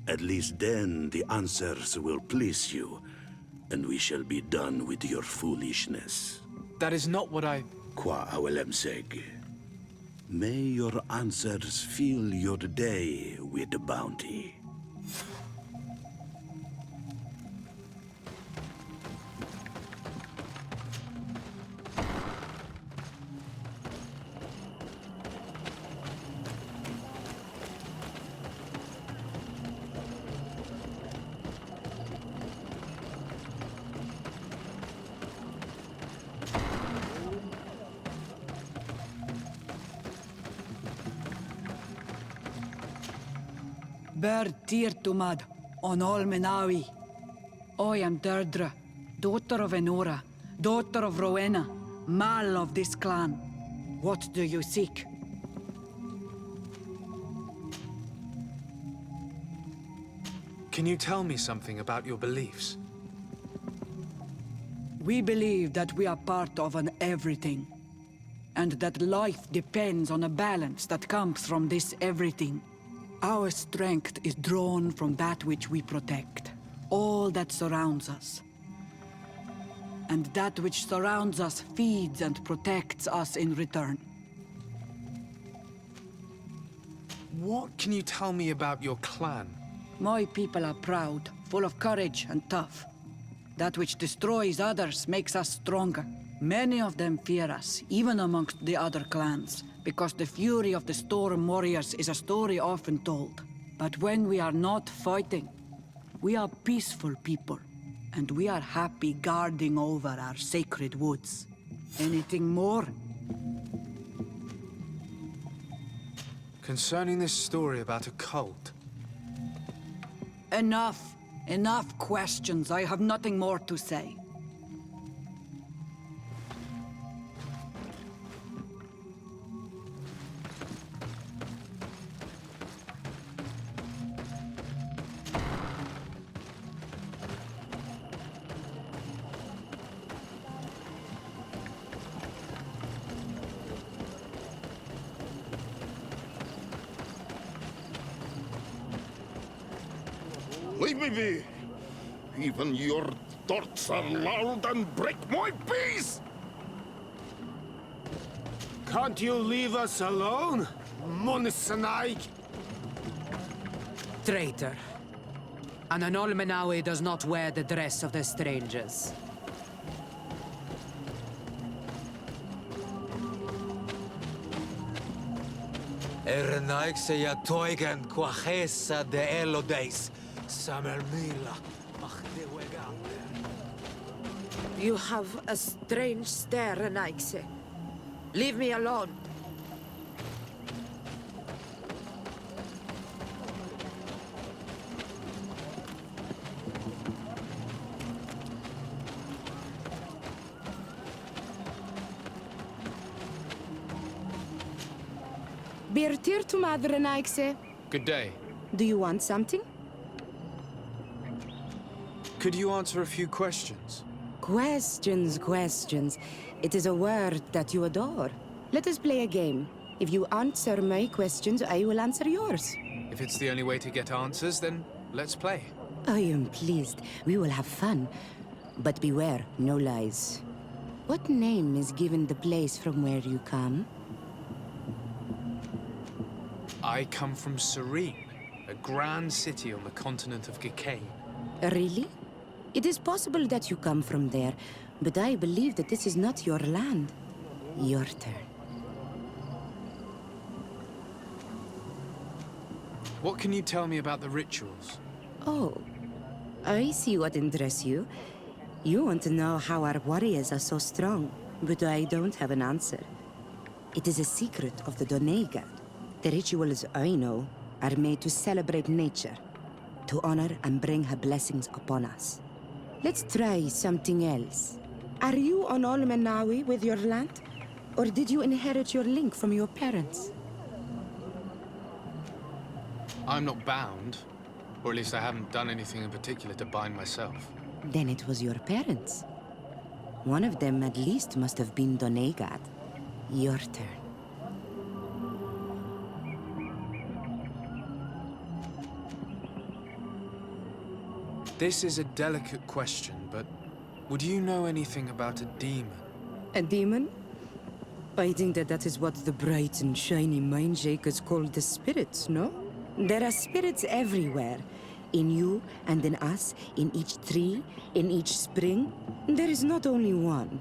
At least then the answers will please you, and we shall be done with your foolishness. that is not what I... Qua awelemseg. May your answers fill your day with bounty. Ber Tirtumad on Olmenawi. I am Deirdre, daughter of Enora, daughter of Rowena, Mal of this clan. What do you seek? Can you tell me something about your beliefs? We believe that we are part of an everything, and that life depends on a balance that comes from this everything. Our strength is drawn from that which we protect, all that surrounds us. And that which surrounds us feeds and protects us in return. What can you tell me about your clan? My people are proud, full of courage and tough. That which destroys others makes us stronger. Many of them fear us, even amongst the other clans, because the fury of the Storm Warriors is a story often told. But when we are not fighting, we are peaceful people, and we are happy guarding over our sacred woods. Anything more? Concerning this story about a cult. Enough. Enough questions. I have nothing more to say. Leave me be! Even your thoughts are loud and break my peace! Can't you leave us alone, Munisanaig? Traitor. An Anolmenawi does not wear the dress of the strangers. Ernaikse ya toigan quachesa de elodeis, samermila, You have a strange stare, Renaikse. Leave me alone. Birtir to Madre Naikse. Good day. Do you want something? Could you answer a few questions? Questions. It is a word that you adore. Let us play a game. If you answer my questions, I will answer yours. If it's the only way to get answers, then let's play. I am pleased. We will have fun. But beware, no lies. What name is given the place from where you come? I come from Serene, a grand city on the continent of Gicane. Really? It is possible that you come from there, but I believe that this is not your land. Your turn. What can you tell me about the rituals? Oh, I see what interests you. You want to know how our warriors are so strong, but I don't have an answer. It is a secret of the Doneigad. The rituals I know are made to celebrate nature, to honor and bring her blessings upon us. Let's try something else. Are you on Olmenawi with your land? Or did you inherit your link from your parents? I'm not bound. Or at least I haven't done anything in particular to bind myself. Then it was your parents. One of them at least must have been Doneigad. Your turn. This is a delicate question, but would you know anything about a demon? A demon? I think that is what the bright and shiny mind shakers call the spirits, no? There are spirits everywhere. In you and in us, in each tree, in each spring. There is not only one.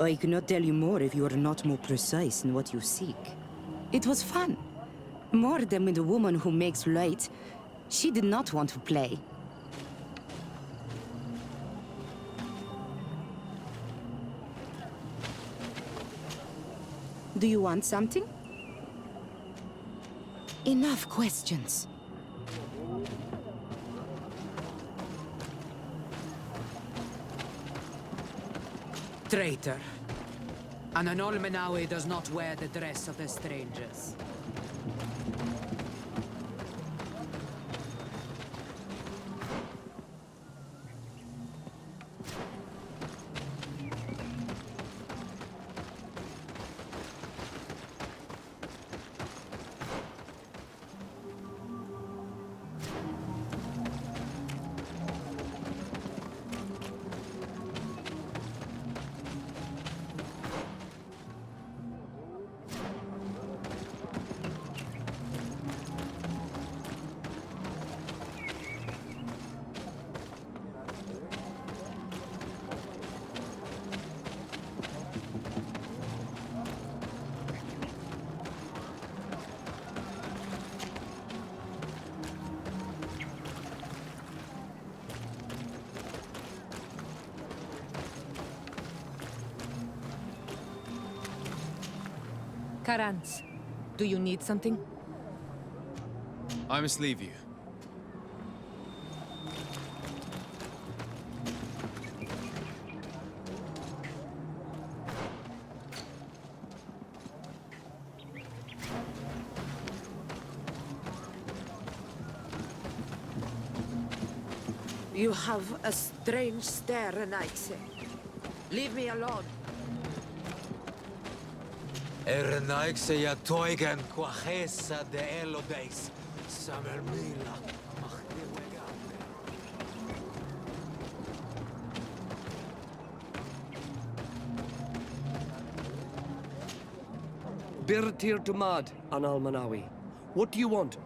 I cannot tell you more if you are not more precise in what you seek. It was fun. More than with the woman who makes light. She did not want to play. Do you want something? Enough questions. Traitor. An Anolmenawi does not wear the dress of the strangers. Karans, do you need something? I must leave you. You have a strange stare, Renaix. Leave me alone. Renaix ya toigen quachesa de elodeis. Samermila. Birtir Dumad, An Almanawi. What do you want?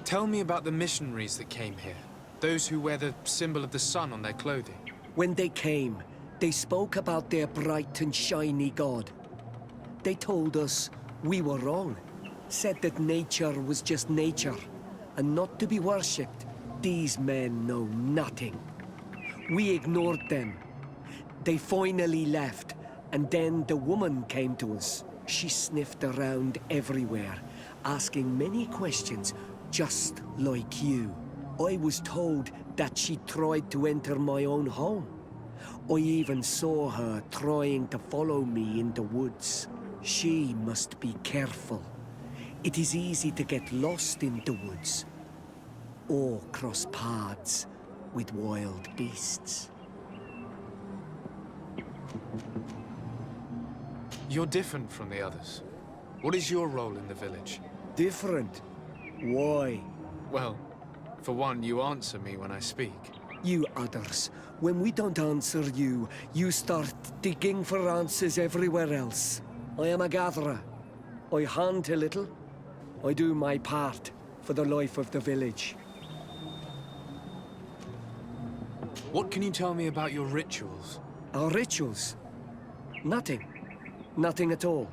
Tell me about the missionaries that came here. Those who wear the symbol of the sun on their clothing. When they came, they spoke about their bright and shiny god. They told us we were wrong. Said that nature was just nature, and not to be worshipped. These men know nothing. We ignored them. They finally left, and then the woman came to us. She sniffed around everywhere, asking many questions, just like you. I was told that she tried to enter my own home. I even saw her trying to follow me in the woods. She must be careful. It is easy to get lost in the woods, or cross paths with wild beasts. You're different from the others. What is your role in the village? Different? Why? Well, for one, you answer me when I speak. You others, when we don't answer you, you start digging for answers everywhere else. I am a gatherer. I hunt a little. I do my part for the life of the village. What can you tell me about your rituals? Our rituals? Nothing. Nothing at all.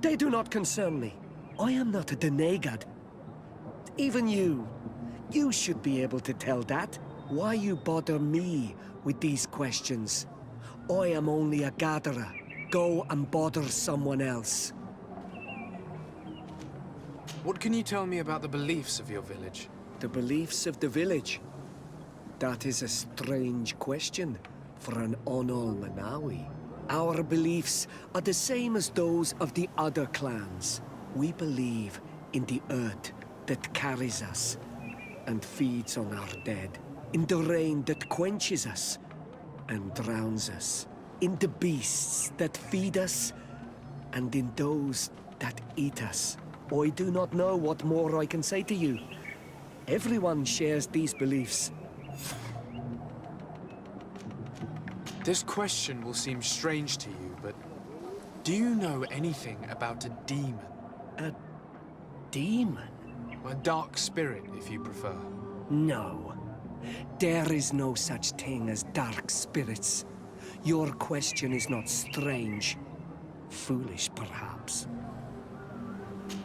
They do not concern me. I am not a denegad. Even you. You should be able to tell that. Why you bother me with these questions? I am only a gatherer. Go and bother someone else. What can you tell me about the beliefs of your village? The beliefs of the village? That is a strange question for an Onol Manawi. Our beliefs are the same as those of the other clans. We believe in the earth that carries us and feeds on our dead, in the rain that quenches us and drowns us, in the beasts that feed us and in those that eat us. I do not know what more I can say to you. Everyone shares these beliefs. This question will seem strange to you, but do you know anything about a demon? A demon? A dark spirit, if you prefer. No. There is no such thing as dark spirits. Your question is not strange. Foolish, perhaps.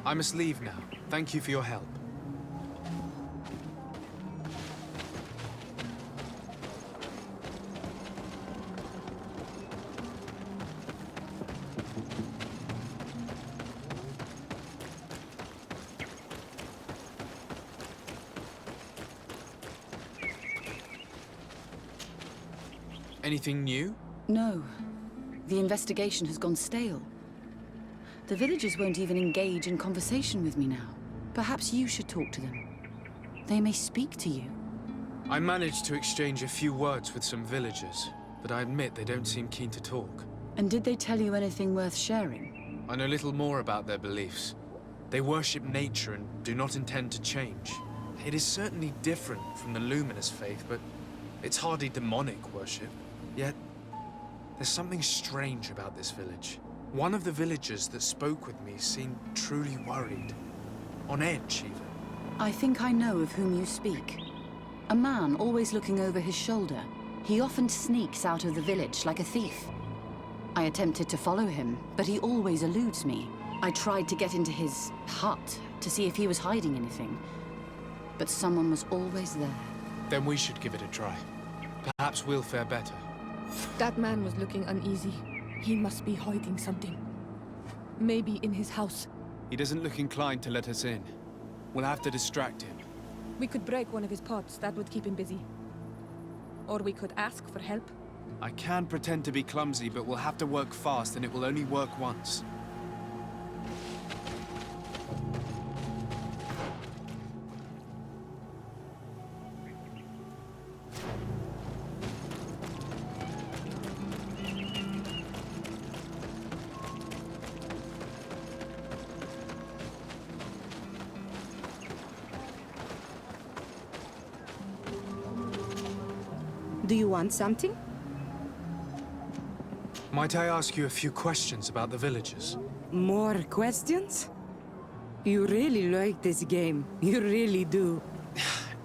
I must leave now. Thank you for your help. Anything new? No. The investigation has gone stale. The villagers won't even engage in conversation with me now. Perhaps you should talk to them. They may speak to you. I managed to exchange a few words with some villagers, but I admit they don't seem keen to talk. And did they tell you anything worth sharing? I know little more about their beliefs. They worship nature and do not intend to change. It is certainly different from the Luminous faith, but it's hardly demonic worship. Yet, there's something strange about this village. One of the villagers that spoke with me seemed truly worried. On edge, even. I think I know of whom you speak. A man always looking over his shoulder. He often sneaks out of the village like a thief. I attempted to follow him, but he always eludes me. I tried to get into his hut to see if he was hiding anything, but someone was always there. Then we should give it a try. Perhaps we'll fare better. That man was looking uneasy. He must be hiding something. Maybe in his house. He doesn't look inclined to let us in. We'll have to distract him. We could break one of his pots. That would keep him busy. Or we could ask for help. I can pretend to be clumsy, but we'll have to work fast, and it will only work once. Do you want something? Might I ask you a few questions about the villagers? More questions? You really like this game. You really do.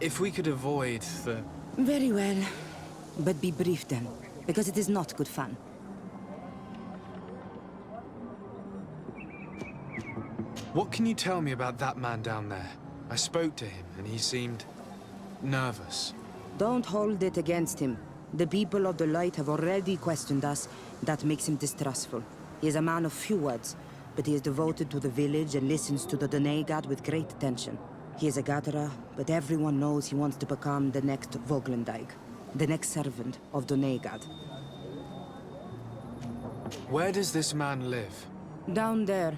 If we could avoid the... Very well. But be brief then, because it is not good fun. What can you tell me about that man down there? I spoke to him, and he seemed... nervous. Don't hold it against him. The people of the light have already questioned us. That makes him distrustful. He is a man of few words, but he is devoted to the village and listens to the Dene god with great attention. He is a gatherer, but everyone knows he wants to become the next Voglendijk, the next servant of Dene god. Where does this man live? Down there.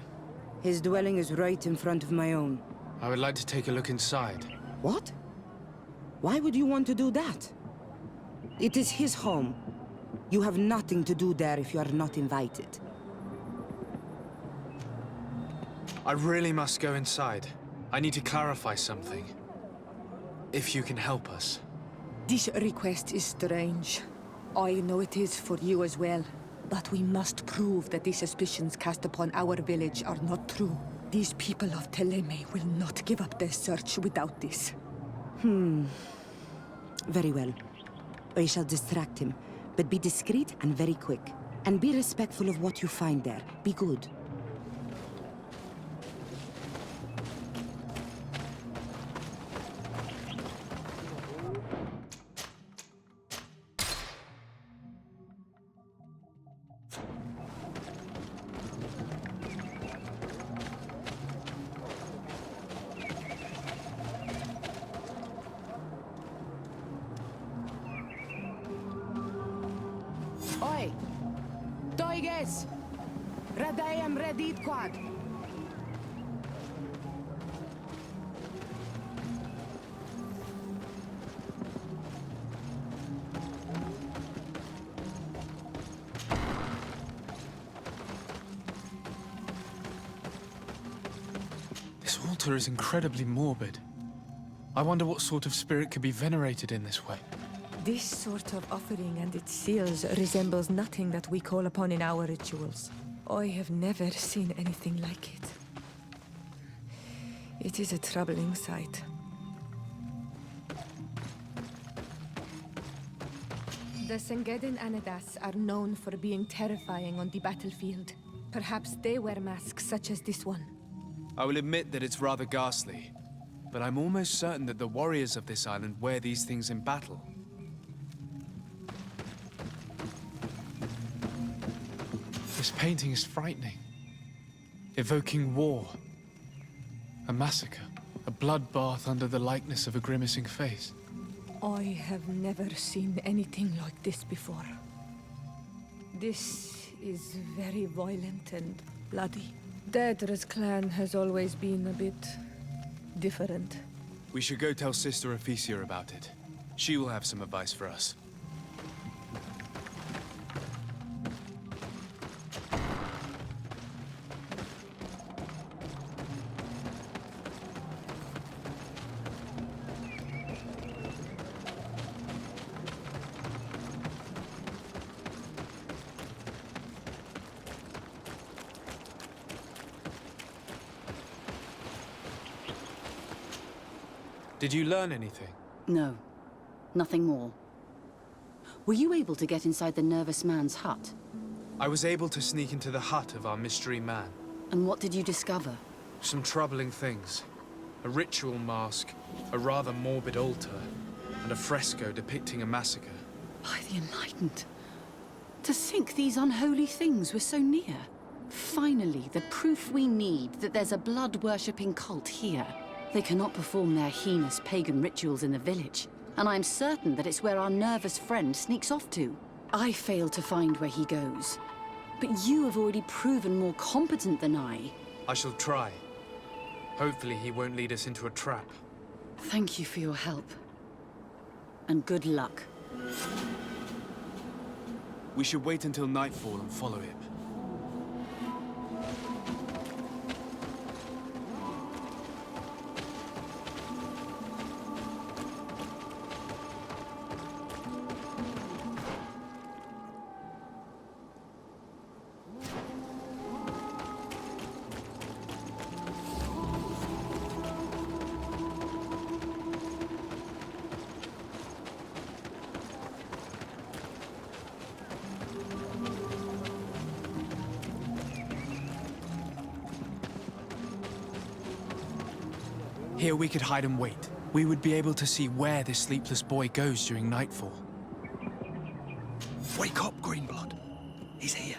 His dwelling is right in front of my own. I would like to take a look inside. What? Why would you want to do that? It is his home. You have nothing to do there if you are not invited. I really must go inside. I need to clarify something. If you can help us. This request is strange. I know it is for you as well. But we must prove that the suspicions cast upon our village are not true. These people of Teleme will not give up their search without this. Very well. I shall distract him, but be discreet and very quick. And be respectful of what you find there. Be good. Oi! Toiges! Radayam Redit Quad! This altar is incredibly morbid. I wonder what sort of spirit could be venerated in this way. This sort of offering and its seals resembles nothing that we call upon in our rituals. I have never seen anything like it. It is a troubling sight. The Sengedin Anadas are known for being terrifying on the battlefield. Perhaps they wear masks such as this one. I will admit that it's rather ghastly, but I'm almost certain that the warriors of this island wear these things in battle. This painting is frightening. Evoking war. A massacre. A bloodbath under the likeness of a grimacing face. I have never seen anything like this before. This is very violent and bloody. Daedra's clan has always been a bit different. We should go tell Sister Ephesia about it. She will have some advice for us. Did you learn anything? No. Nothing more. Were you able to get inside the nervous man's hut? I was able to sneak into the hut of our mystery man. And what did you discover? Some troubling things. A ritual mask, a rather morbid altar, and a fresco depicting a massacre. By the Enlightened. To think these unholy things were so near. Finally, the proof we need that there's a blood-worshipping cult here. They cannot perform their heinous pagan rituals in the village, and I'm certain that it's where our nervous friend sneaks off to. I failed to find where he goes, but you have already proven more competent than I. I shall try. Hopefully he won't lead us into a trap. Thank you for your help. And good luck. We should wait until nightfall and follow him. Here we could hide and wait. We would be able to see where this sleepless boy goes during nightfall. Wake up, Greenblood. He's here.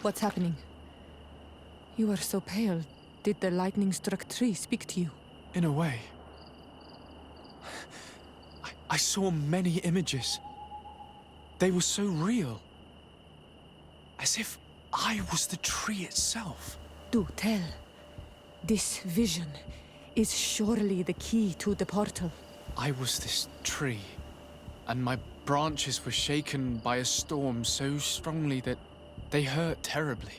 What's happening? You are so pale. Did the lightning-struck tree speak to you? In a way. I saw many images. They were so real. As if I was the tree itself. Do tell. This vision is surely the key to the portal. I was this tree, and my branches were shaken by a storm so strongly that they hurt terribly.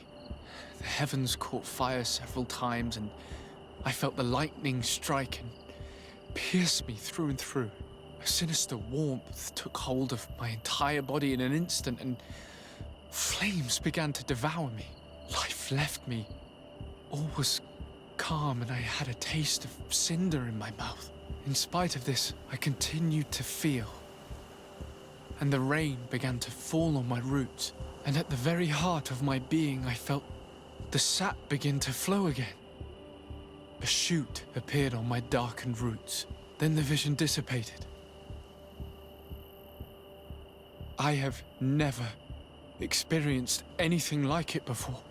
The heavens caught fire several times, and I felt the lightning strike and pierce me through and through. A sinister warmth took hold of my entire body in an instant, and flames began to devour me. Life left me. All was calm, and I had a taste of cinder in my mouth. In spite of this, I continued to feel. And the rain began to fall on my roots, and at the very heart of my being, I felt the sap begin to flow again. A shoot appeared on my darkened roots. Then the vision dissipated. I have never experienced anything like it before.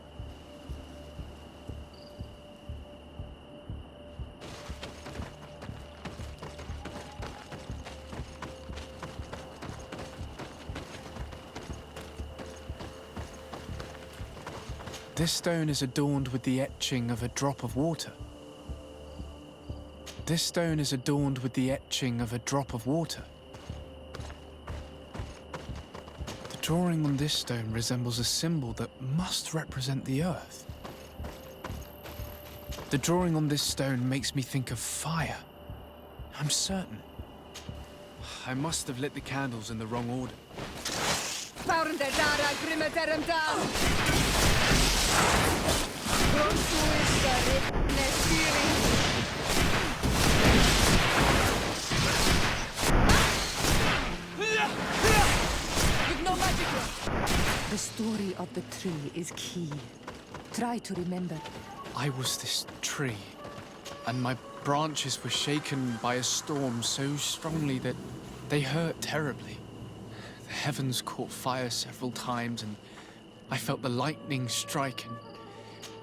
This stone is adorned with the etching of a drop of water. This stone is adorned with the etching of a drop of water. The drawing on this stone resembles a symbol that must represent the earth. The drawing on this stone makes me think of fire. I'm certain. I must have lit the candles in the wrong order. The story of the tree is key. Try to remember. I was this tree, and my branches were shaken by a storm so strongly that they hurt terribly. The heavens caught fire several times, and I felt the lightning strike, and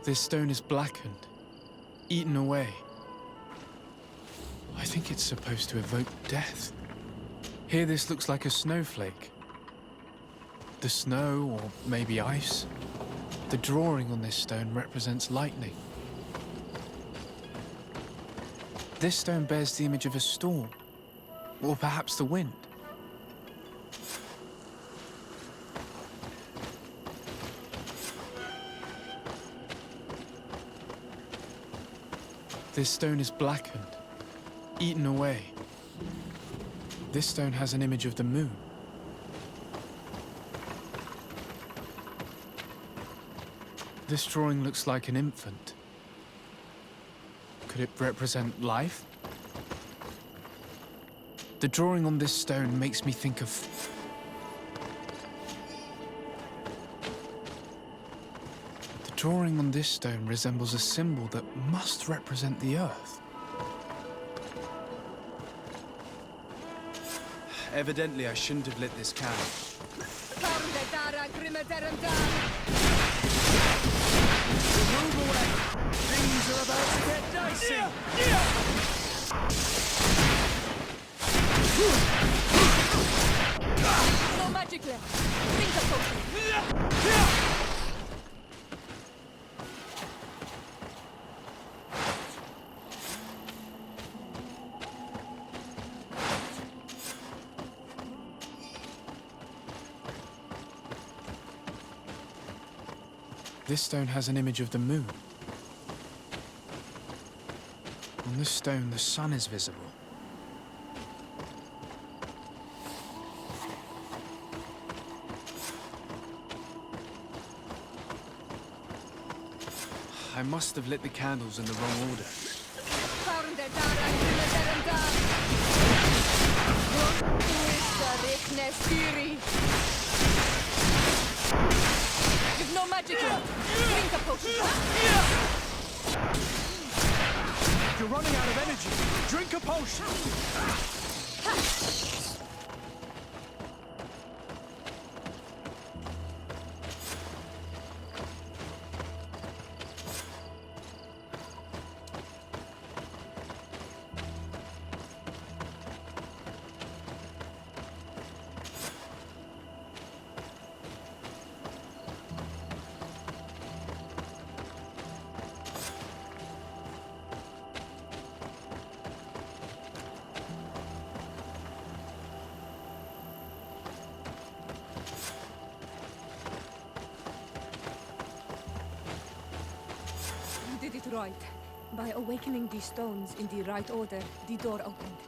this stone is blackened, eaten away. I think it's supposed to evoke death. Here this looks like a snowflake. The snow, or maybe ice. The drawing on this stone represents lightning. This stone bears the image of a storm, or perhaps the wind. This stone is blackened, eaten away. This stone has an image of the moon. This drawing looks like an infant. Could it represent life? The drawing on this stone makes me think of... The drawing on this stone resembles a symbol that must represent the earth. Evidently, I shouldn't have lit this candle. Move away! Things are about to get dicey! No magic left. Think of something. This stone has an image of the moon. On this stone, the sun is visible. I must have lit the candles in the wrong order. You've no magic left. Drink a potion. You're running out of energy. Drink a potion. did it right. By awakening these stones in the right order, the door opened.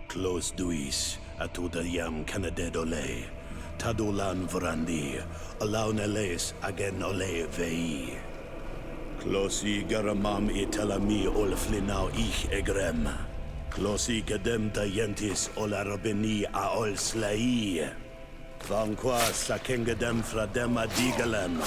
Close duis, atuda yam canadedole, tadulan vrandi, alaun eles agen ole vei. Closi garamam italami olflinau ich egrem. Closi gedem tayentis olarabeni a ol slai. Vanqua sakengedem fradema digalem.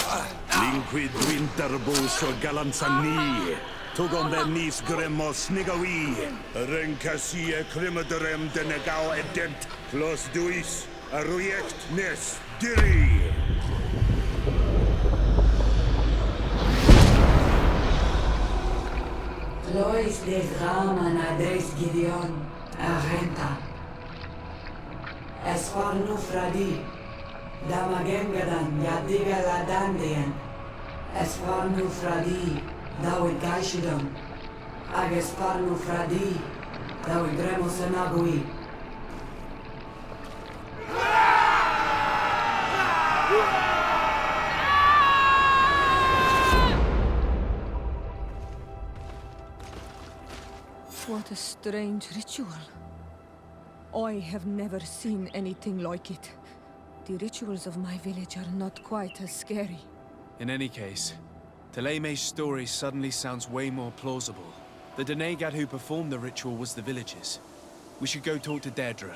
Linquid winterbo so galansani. Tugombenis gremos nigawi. Rencasie crimaderem denegao edent. Clos duis, aruyect nes diri. Lois des Raman ades Gideon, Arenta. Esfarnu Fradi, Damagengadan, Yadiga Ladandian. Esfarnu Fradi, Dawi Gaishidon. Agesfarnu Fradi, Dawi Gremosenagui. What a strange ritual. I have never seen anything like it. The rituals of my village are not quite as scary. In any case, Teleme's story suddenly sounds way more plausible. The Denegad who performed the ritual was the villagers. We should go talk to Deirdre.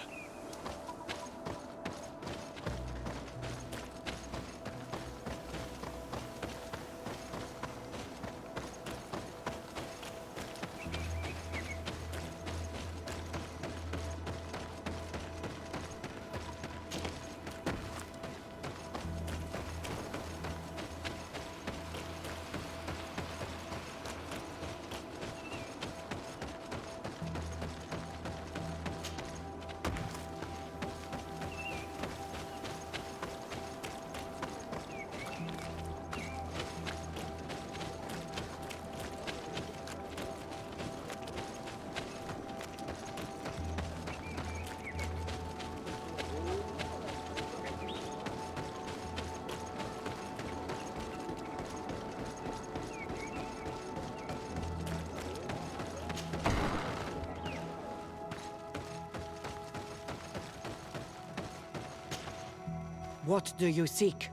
What do you seek?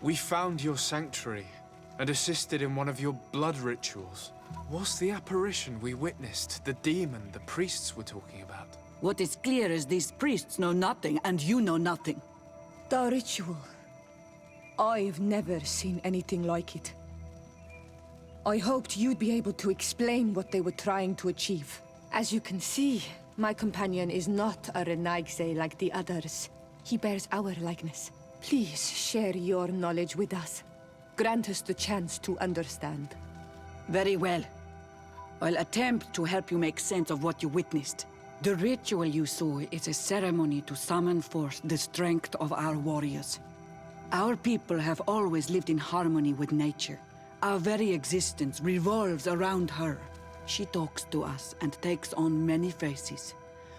We found your sanctuary and assisted in one of your blood rituals. Was the apparition we witnessed the demon the priests were talking about? What is clear is these priests know nothing, and you know nothing. The ritual. I've never seen anything like it. I hoped you'd be able to explain what they were trying to achieve. As you can see, my companion is not a Renaigse like the others. He bears our likeness. Please share your knowledge with us. Grant us the chance to understand. Very well. I'll attempt to help you make sense of what you witnessed. The ritual you saw is a ceremony to summon forth the strength of our warriors. Our people have always lived in harmony with nature. Our very existence revolves around her. She talks to us and takes on many faces.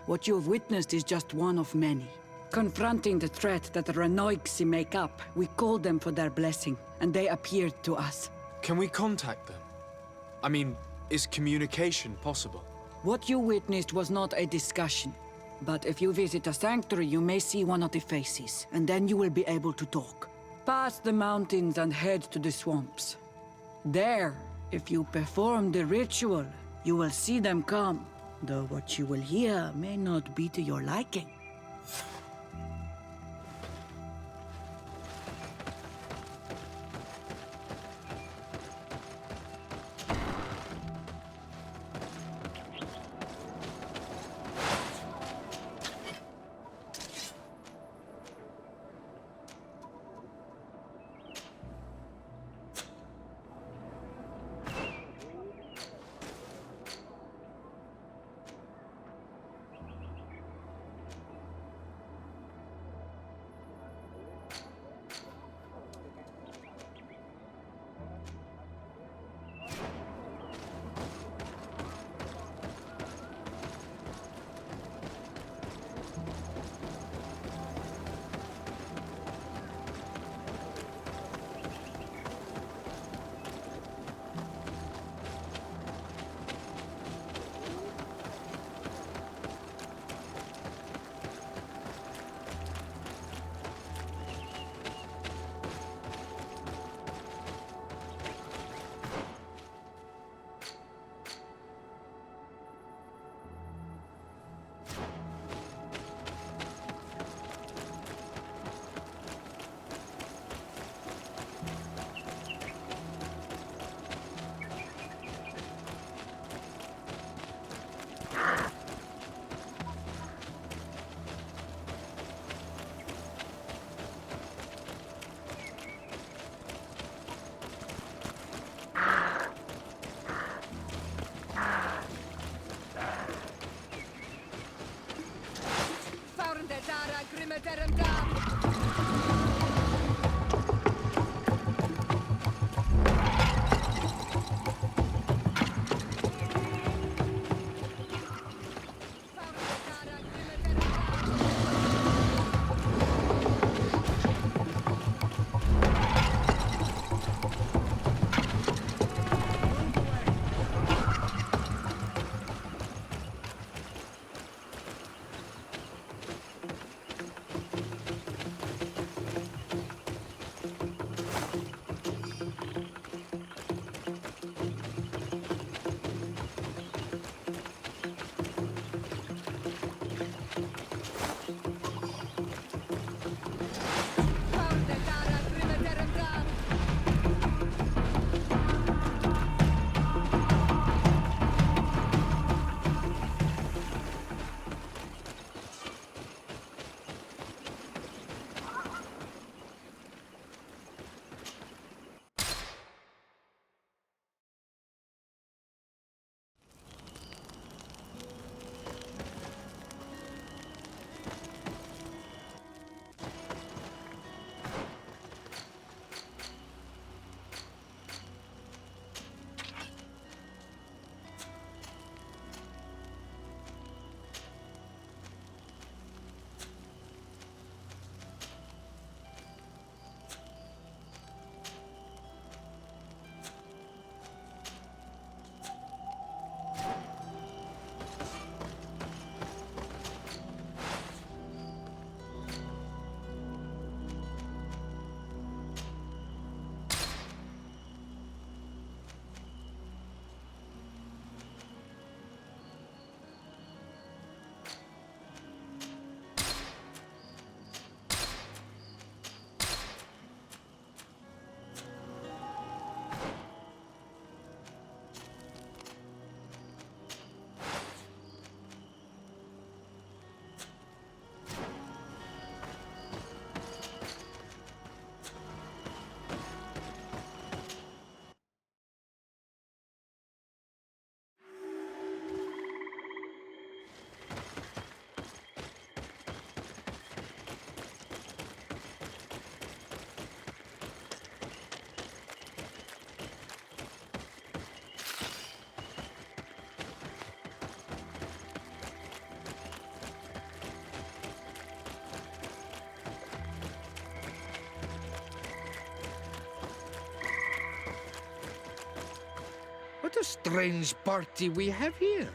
What you have witnessed is just one of many. Confronting the threat that the Renoigsi make up, we called them for their blessing, and they appeared to us. Can we contact them? I mean, is communication possible? What you witnessed was not a discussion. But if you visit a sanctuary, you may see one of the faces, and then you will be able to talk. Pass the mountains and head to the swamps. There, if you perform the ritual, you will see them come, though what you will hear may not be to your liking. What a strange party we have here.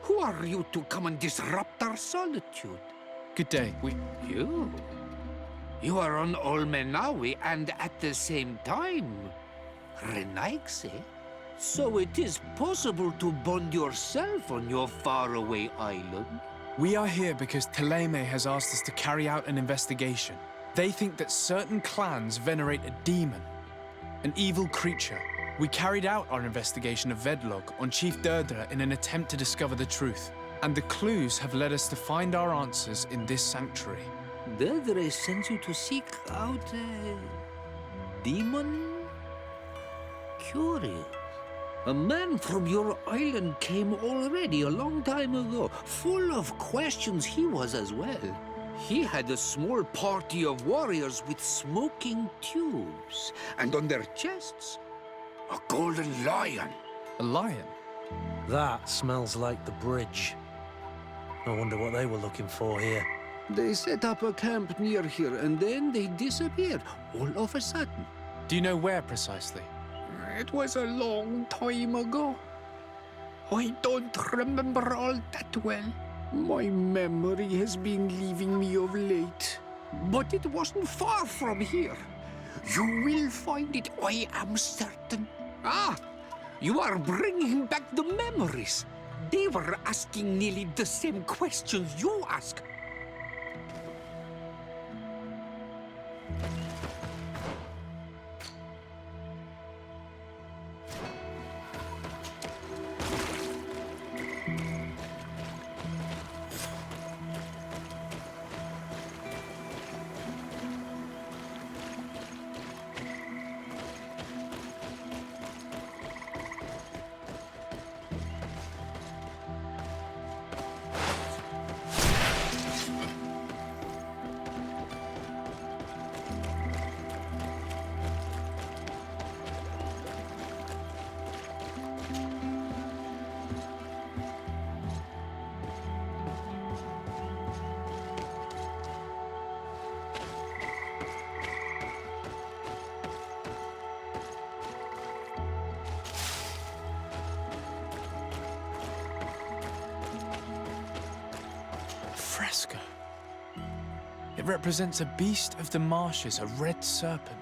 Who are you to come and disrupt our solitude? Good day. You? You are on Olmenawi and at the same time, Renaigse? So it is possible to bond yourself on your faraway island? We are here because Teleme has asked us to carry out an investigation. They think that certain clans venerate a demon, an evil creature. We carried out our investigation of Vedlog on Chief Deirdre in an attempt to discover the truth. And the clues have led us to find our answers in this sanctuary. Deirdre sends you to seek out a demon? Curious. A man from your island came already a long time ago. Full of questions he was as well. He had a small party of warriors with smoking tubes. And on their chests, a golden lion. A lion? That smells like the bridge. I wonder what they were looking for here. They set up a camp near here and then they disappeared all of a sudden. Do you know where precisely? It was a long time ago. I don't remember all that well. My memory has been leaving me of late. But it wasn't far from here. You will find it, I am certain. Ah, you are bringing back the memories. They were asking nearly the same questions you ask. fresco. It represents a beast of the marshes, a red serpent.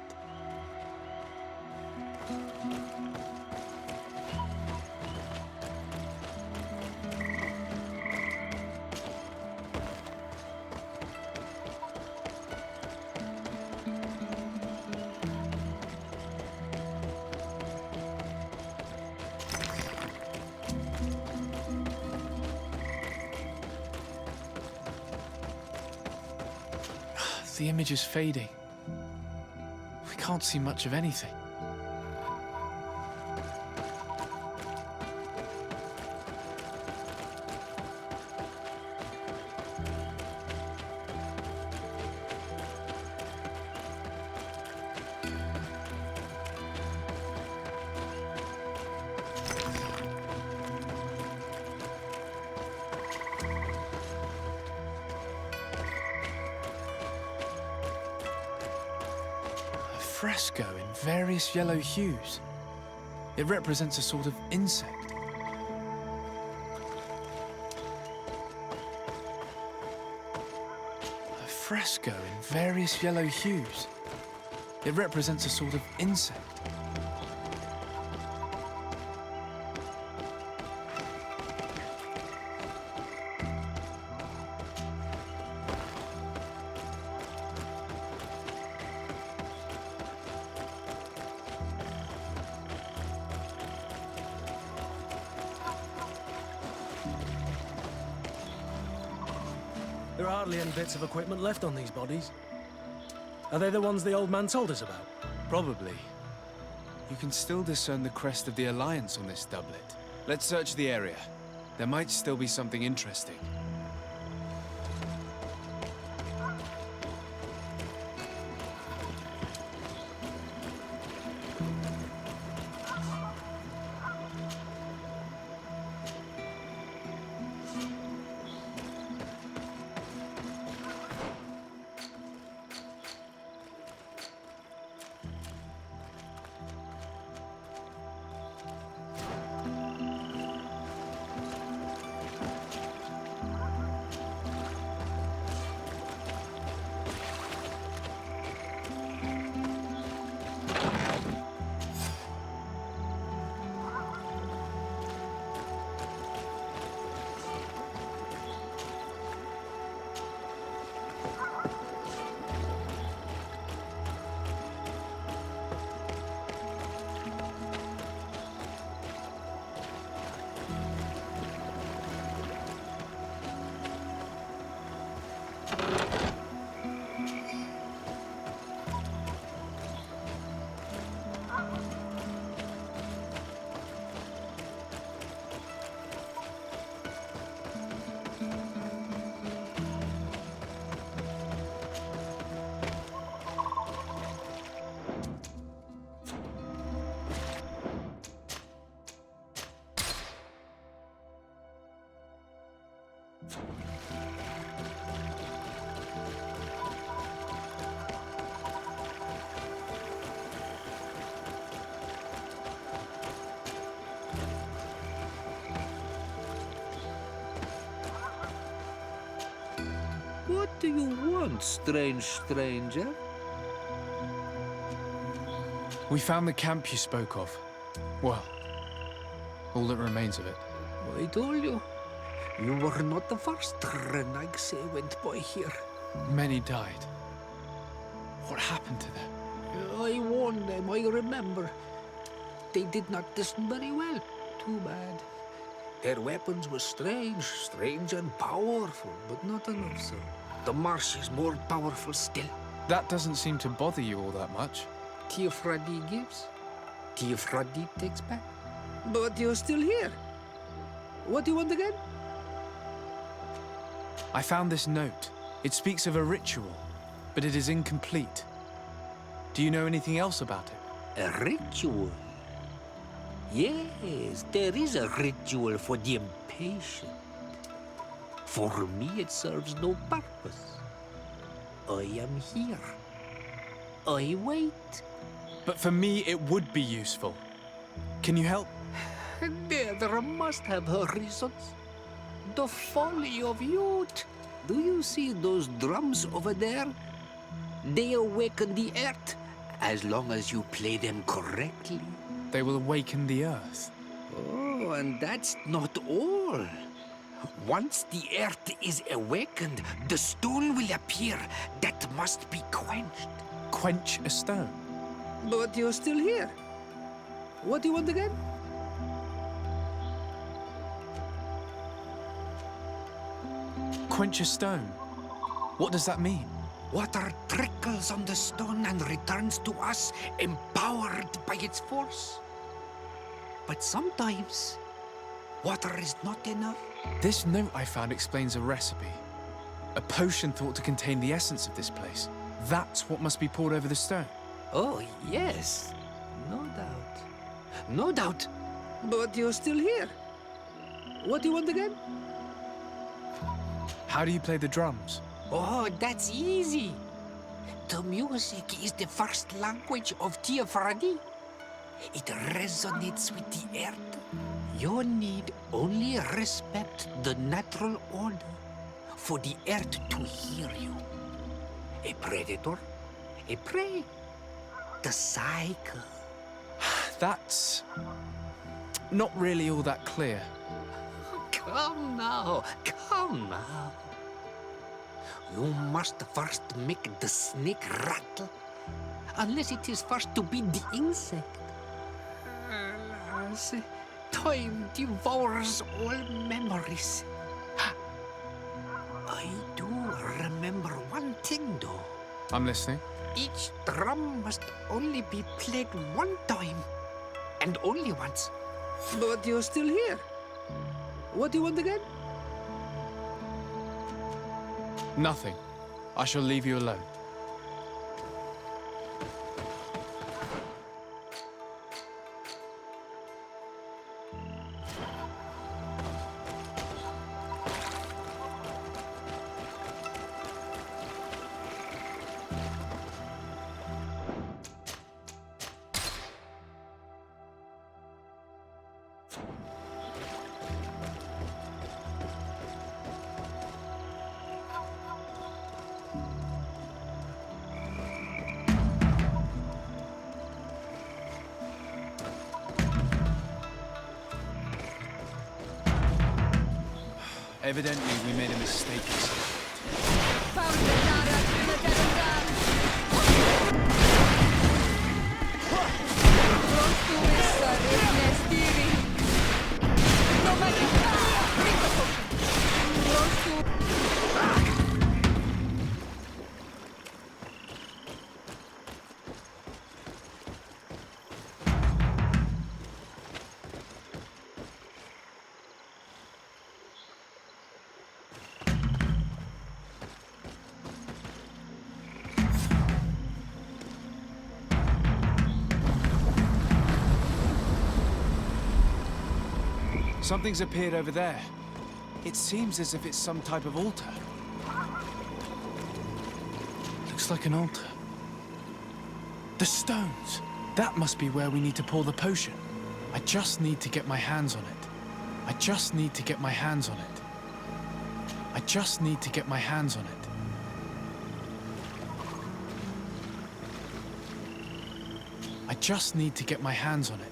The image is fading. We can't see much of anything. Fresco in various yellow hues. It represents a sort of insect. A fresco in various yellow hues. It represents a sort of insect. There are hardly any bits of equipment left on these bodies. Are they the ones the old man told us about? Probably. You can still discern the crest of the Alliance on this doublet. Let's search the area. There might still be something interesting. What do you want, strange stranger? We found the camp you spoke of. Well, all that remains of it. I told you. You were not the first Renag went by here. Many died. What happened to them? I warned them, I remember. They did not listen very well. Too bad. Their weapons were strange and powerful, but not enough so. The marsh is more powerful still. That doesn't seem to bother you all that much. Teofradi gives, Teofradi takes back. But you're still here. What do you want again? I found this note. It speaks of a ritual, but it is incomplete. Do you know anything else about it? A ritual? Yes, there is a ritual for the impatient. For me, it serves no purpose. I am here. I wait. But for me, it would be useful. Can you help? There must have her reasons. The folly of youth. Do you see those drums over there? They awaken the earth, as long as you play them correctly. They will awaken the earth. Oh, and that's not all. Once the earth is awakened, the stone will appear that must be quenched. Quench a stone? But you're still here. What do you want again? Quench a stone? What does that mean? Water trickles on the stone and returns to us, empowered by its force. But sometimes, water is not enough. This note I found explains a recipe. A potion thought to contain the essence of this place. That's what must be poured over the stone. Oh, yes. No doubt. No doubt. But you're still here. What do you want again? How do you play the drums? Oh, that's easy. The music is the first language of Tiafradi. It resonates with the earth. You need only respect the natural order for the earth to hear you. A predator, a prey. The cycle. That's not really all that clear. Come now, come now. You must first make the snake rattle, unless it is first to beat the insect. Alas, time devours all memories. I do remember one thing, though. I'm listening. Each drum must only be played one time, and only once. But you're still here. What do you want again? Nothing. I shall leave you alone. Evidently, we made a mistake. Something's appeared over there. It seems as if it's some type of altar. Looks like an altar. The stones! That must be where we need to pour the potion. I just need to get my hands on it. I just need to get my hands on it. I just need to get my hands on it. I just need to get my hands on it.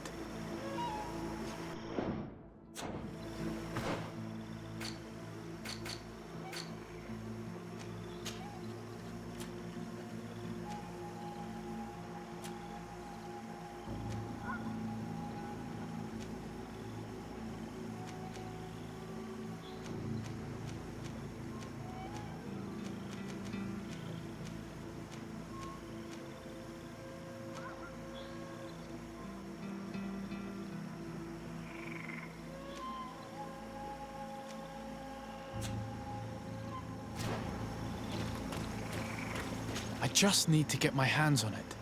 I just need to get my hands on it.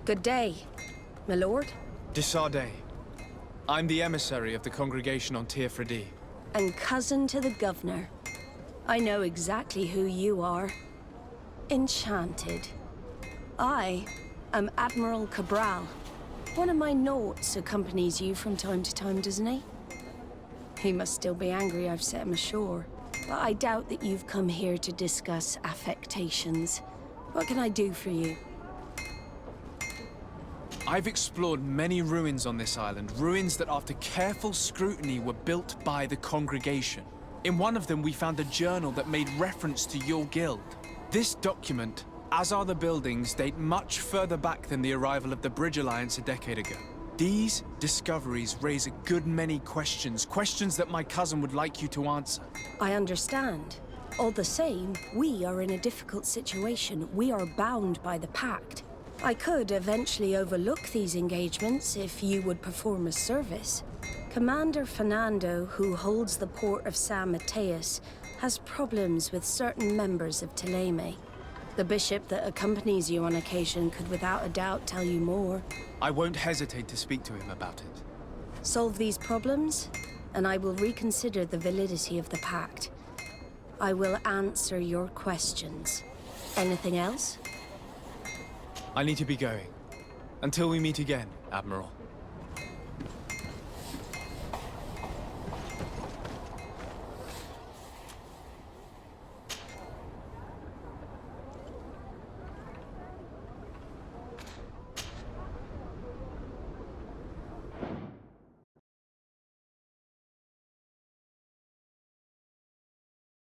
Good day, my lord. Desardet. I'm the emissary of the congregation on Tir Fredi. And cousin to the governor. I know exactly who you are. Enchanted. I am Admiral Cabral. One of my Nauts accompanies you from time to time, doesn't he? He must still be angry I've set him ashore. But I doubt that you've come here to discuss affectations. What can I do for you? I've explored many ruins on this island, ruins that after careful scrutiny were built by the congregation. In one of them we found a journal that made reference to your guild. This document, as are the buildings, date much further back than the arrival of the Bridge Alliance a decade ago. These discoveries raise a good many questions, questions that my cousin would like you to answer. I understand. All the same, we are in a difficult situation. We are bound by the Pact. I could eventually overlook these engagements if you would perform a service. Commander Fernando, who holds the port of San Mateus, has problems with certain members of Teleme. The bishop that accompanies you on occasion could without a doubt tell you more. I won't hesitate to speak to him about it. Solve these problems, and I will reconsider the validity of the Pact. I will answer your questions. Anything else? I need to be going. Until we meet again, Admiral.